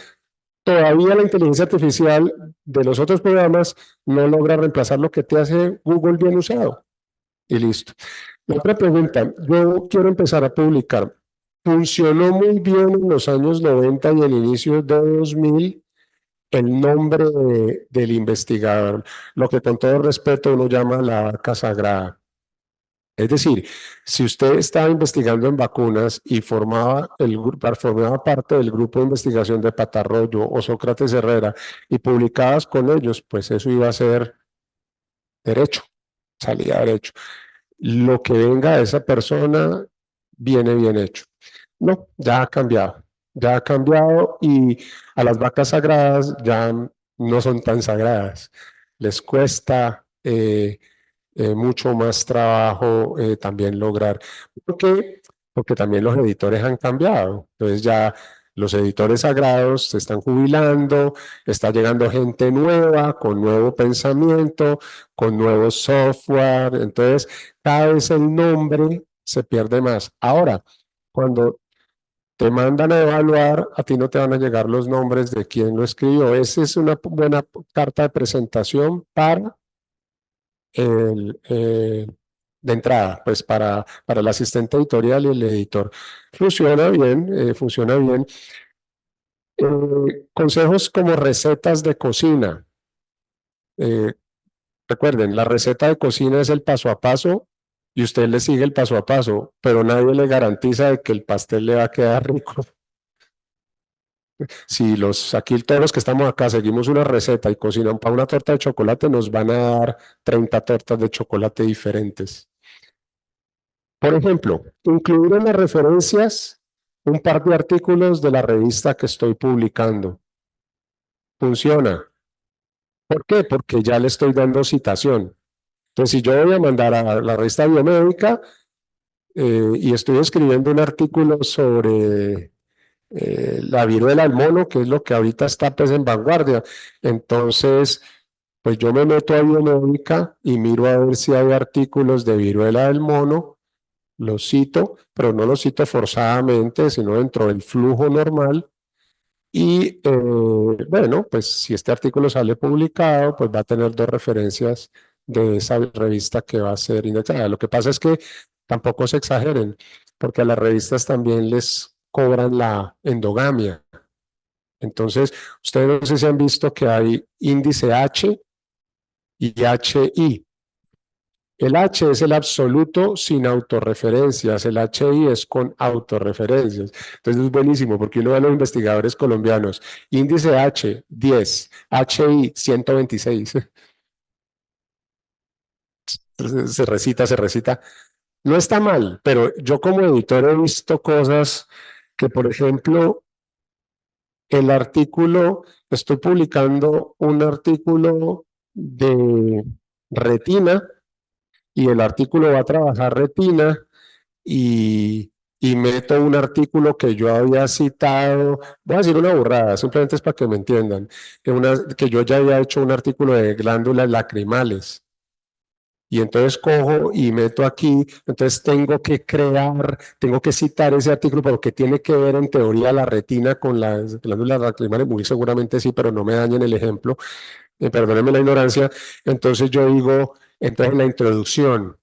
todavía la inteligencia artificial de los otros programas no logra reemplazar lo que te hace Google bien usado. Y listo. La otra pregunta, yo quiero empezar a publicar. Funcionó muy bien en los años 90 y el inicio de 2000 el nombre del investigador, lo que con todo respeto uno llama la vaca sagrada. Es decir, si usted estaba investigando en vacunas y formaba parte del grupo de investigación de Patarroyo o Sócrates Herrera y publicabas con ellos, pues eso iba a ser derecho, salía derecho. Lo que venga de esa persona viene bien hecho. No, ya ha cambiado y a las vacas sagradas ya no son tan sagradas. Les cuesta mucho más trabajo también lograr. ¿Por qué? Porque también los editores han cambiado. Entonces ya los editores sagrados se están jubilando, está llegando gente nueva, con nuevo pensamiento, con nuevo software. Entonces cada vez el nombre se pierde más. Ahora, cuando te mandan a evaluar, a ti no te van a llegar los nombres de quién lo escribió. Esa es una buena carta de presentación para de entrada, pues para el asistente editorial y el editor. Funciona bien, funciona bien. Consejos como recetas de cocina. Recuerden, la receta de cocina es el paso a paso y usted le sigue el paso a paso, pero nadie le garantiza de que el pastel le va a quedar rico. Si aquí todos los que estamos acá seguimos una receta y cocinan para una torta de chocolate, nos van a dar 30 tortas de chocolate diferentes. Por ejemplo, incluir en las referencias un par de artículos de la revista que estoy publicando. Funciona. ¿Por qué? Porque ya le estoy dando citación. Entonces, si yo voy a mandar a la revista biomédica y estoy escribiendo un artículo sobre la viruela del mono, que es lo que ahorita está pues en vanguardia, entonces, pues yo me meto a biomédica y miro a ver si hay artículos de viruela del mono, los cito, pero no los cito forzadamente, sino dentro del flujo normal. Y bueno, pues si este artículo sale publicado, pues va a tener dos referencias de esa revista que va a ser indexada. Lo que pasa es que tampoco se exageren, porque a las revistas también les cobran la endogamia. Entonces, ustedes no sé si han visto que hay índice H y HI. El H es el absoluto sin autorreferencias, el HI es con autorreferencias. Entonces es buenísimo porque uno ve a los investigadores colombianos, índice H, 10, HI, 126. Se recita. No está mal, pero yo como editor he visto cosas que, por ejemplo, el artículo, estoy publicando un artículo de retina, y el artículo va a trabajar retina y meto un artículo que yo había citado, voy a decir una burrada, simplemente es para que me entiendan, que yo ya había hecho un artículo de glándulas lacrimales. Y entonces cojo y meto aquí, entonces tengo que citar ese artículo porque tiene que ver en teoría la retina con las glándulas lacrimales, muy seguramente sí, pero no me dañen el ejemplo, perdónenme la ignorancia. Entonces yo digo, entonces en la introducción,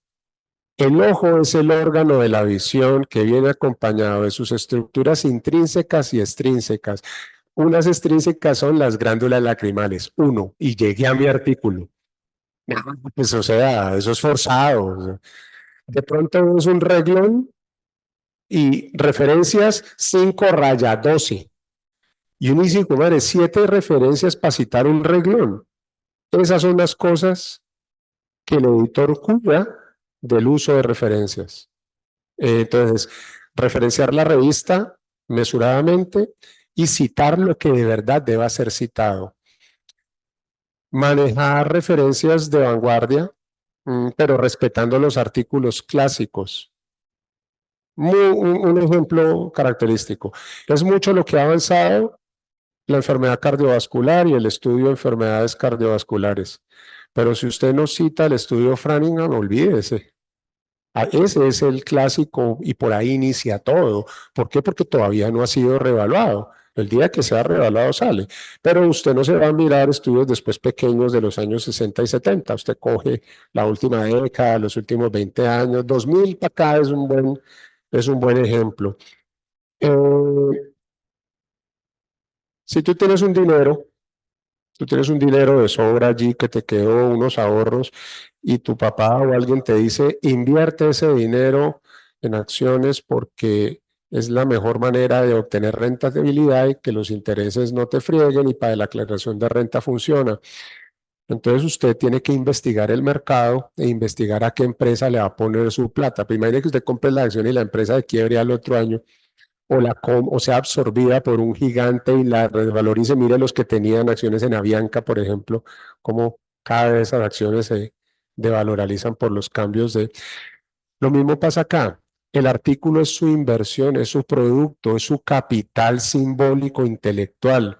el ojo es el órgano de la visión que viene acompañado de sus estructuras intrínsecas y extrínsecas. Unas extrínsecas son las glándulas lacrimales, y llegué a mi artículo. Pues o sea, eso es forzado. De pronto es un reglón y referencias 5/12. Y uno dice, madre, 7 referencias para citar un reglón. Esas son las cosas que el editor cuida del uso de referencias. Entonces, referenciar la revista mesuradamente y citar lo que de verdad deba ser citado. Manejar referencias de vanguardia, pero respetando los artículos clásicos. Un ejemplo característico. Es mucho lo que ha avanzado la enfermedad cardiovascular y el estudio de enfermedades cardiovasculares. Pero si usted no cita el estudio Framingham, olvídese. Ese es el clásico y por ahí inicia todo. ¿Por qué? Porque todavía no ha sido reevaluado. El día que sea reevaluado sale. Pero usted no se va a mirar estudios después pequeños de los años 60 y 70. Usted coge la última década, los últimos 20 años, 2000 para acá es un buen ejemplo. Si tú tienes un dinero de sobra allí que te quedó unos ahorros y tu papá o alguien te dice, invierte ese dinero en acciones porque es la mejor manera de obtener rentabilidad y que los intereses no te frieguen y para la aclaración de renta funciona. Entonces usted tiene que investigar el mercado e investigar a qué empresa le va a poner su plata. Pero imagine que usted compre la acción y la empresa de quiebre al otro año o sea absorbida por un gigante y la revalorice. Mire los que tenían acciones en Avianca, por ejemplo, como cada vez esas acciones se devalorizan por los cambios de... Lo mismo pasa acá. El artículo es su inversión, es su producto, es su capital simbólico intelectual.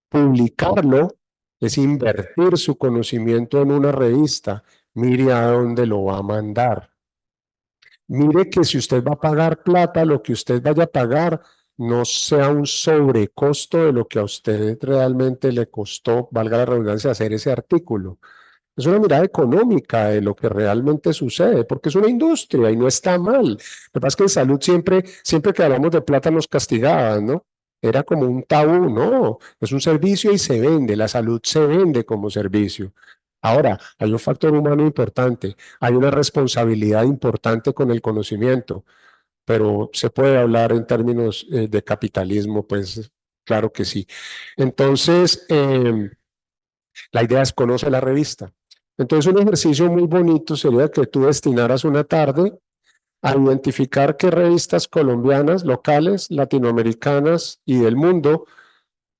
Publicarlo es invertir su conocimiento en una revista. Mire a dónde lo va a mandar. Mire que si usted va a pagar plata, lo que usted vaya a pagar no sea un sobrecosto de lo que a usted realmente le costó, valga la redundancia, hacer ese artículo. Es una mirada económica de lo que realmente sucede, porque es una industria y no está mal. Lo que pasa es que en salud siempre que hablamos de plata nos castigaban, ¿no? Era como un tabú, no, es un servicio y se vende, la salud se vende como servicio. Ahora, hay un factor humano importante, hay una responsabilidad importante con el conocimiento, pero se puede hablar en términos de capitalismo, pues claro que sí. Entonces, la idea es conocer la revista. Entonces, un ejercicio muy bonito sería que tú destinaras una tarde a identificar qué revistas colombianas, locales, latinoamericanas y del mundo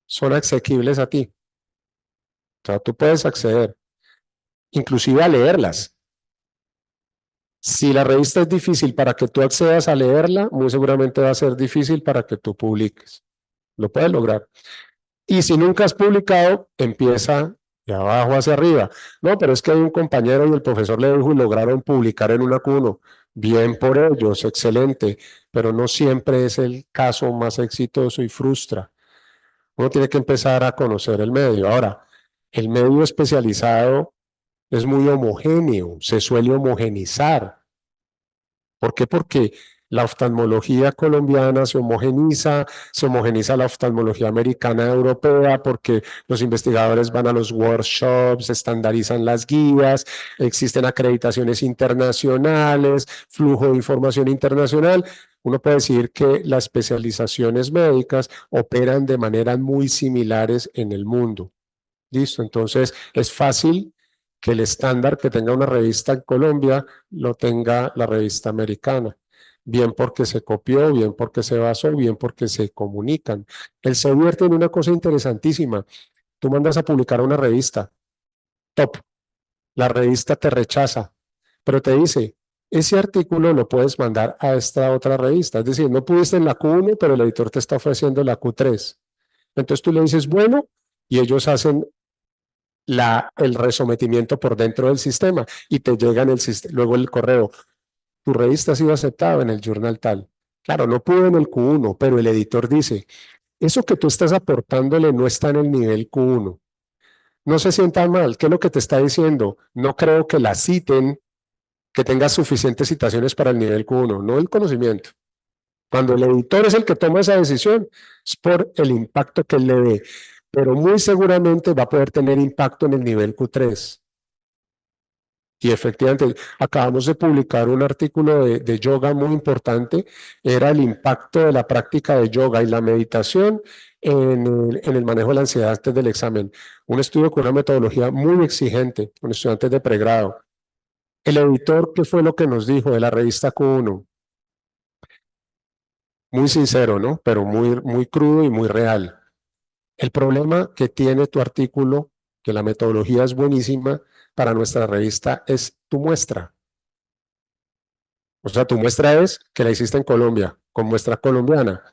son asequibles a ti. O sea, tú puedes acceder, inclusive a leerlas. Si la revista es difícil para que tú accedas a leerla, muy seguramente va a ser difícil para que tú publiques. Lo puedes lograr. Y si nunca has publicado, empieza de abajo hacia arriba. No, pero es que hay un compañero y el profesor le dijo y lograron publicar en una Q1. Bien por ellos, excelente, pero no siempre es el caso más exitoso y frustra. Uno tiene que empezar a conocer el medio. Ahora, el medio especializado es muy homogéneo, se suele homogenizar. ¿Por qué? Porque la oftalmología colombiana se homogeniza la oftalmología americana europea, porque los investigadores van a los workshops, estandarizan las guías, existen acreditaciones internacionales, flujo de información internacional. Uno puede decir que las especializaciones médicas operan de maneras muy similares en el mundo. ¿Listo? Entonces es fácil que el estándar que tenga una revista en Colombia lo tenga la revista americana. Bien porque se copió, bien porque se basó, bien porque se comunican. El Sevier tiene una cosa interesantísima. Tú mandas a publicar una revista, top. La revista te rechaza, pero te dice, ese artículo lo puedes mandar a esta otra revista. Es decir, no pudiste en la Q1, pero el editor te está ofreciendo la Q3. Entonces tú le dices, bueno, y ellos hacen el resometimiento por dentro del sistema y te llega luego el correo. Tu revista ha sido aceptada en el journal tal. Claro, no pudo en el Q1, pero el editor dice, eso que tú estás aportándole no está en el nivel Q1. No se sientan mal. ¿Qué es lo que te está diciendo? No creo que la citen, que tenga suficientes citaciones para el nivel Q1, no el conocimiento. Cuando el editor es el que toma esa decisión, es por el impacto que él le dé, pero muy seguramente va a poder tener impacto en el nivel Q3. Y efectivamente, acabamos de publicar un artículo de yoga muy importante, era el impacto de la práctica de yoga y la meditación en el manejo de la ansiedad antes del examen. Un estudio con una metodología muy exigente, con estudiantes de pregrado. El editor, ¿qué fue lo que nos dijo de la revista Q1? Muy sincero, ¿no? Pero muy crudo y muy real. El problema que tiene tu artículo, que la metodología es buenísima para nuestra revista, es tu muestra. O sea, tu muestra es que la hiciste en Colombia, con muestra colombiana.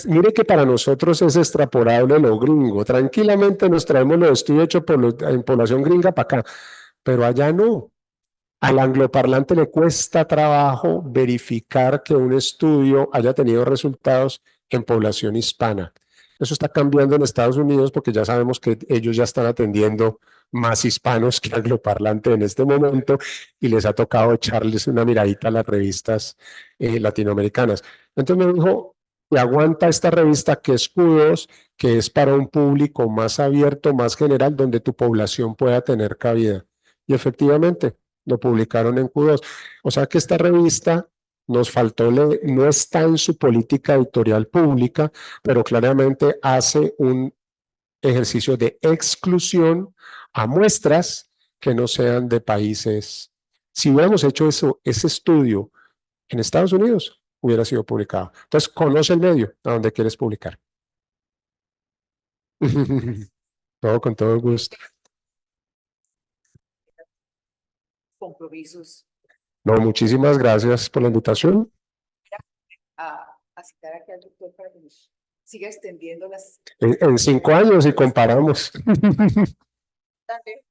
Mire que para nosotros es extrapolable lo gringo. Tranquilamente nos traemos los estudios hechos en población gringa para acá, pero allá no. Al angloparlante le cuesta trabajo verificar que un estudio haya tenido resultados en población hispana. Eso está cambiando en Estados Unidos porque ya sabemos que ellos ya están atendiendo más hispanos que angloparlante en este momento y les ha tocado echarles una miradita a las revistas latinoamericanas. Entonces me dijo, te aguanta esta revista que es Q2, que es para un público más abierto, más general, donde tu población pueda tener cabida. Y efectivamente, lo publicaron en Q2. O sea que esta revista nos faltó, no está en su política editorial pública, pero claramente hace un ejercicio de exclusión a muestras que no sean de países. Si hubiéramos hecho ese estudio en Estados Unidos, hubiera sido publicado. Entonces, conoce el medio a donde quieres publicar. Todo con todo gusto. Compromisos No, muchísimas gracias por la invitación. a citar aquí al doctor para que nos siga extendiendo las... En 5 años y comparamos. Dale.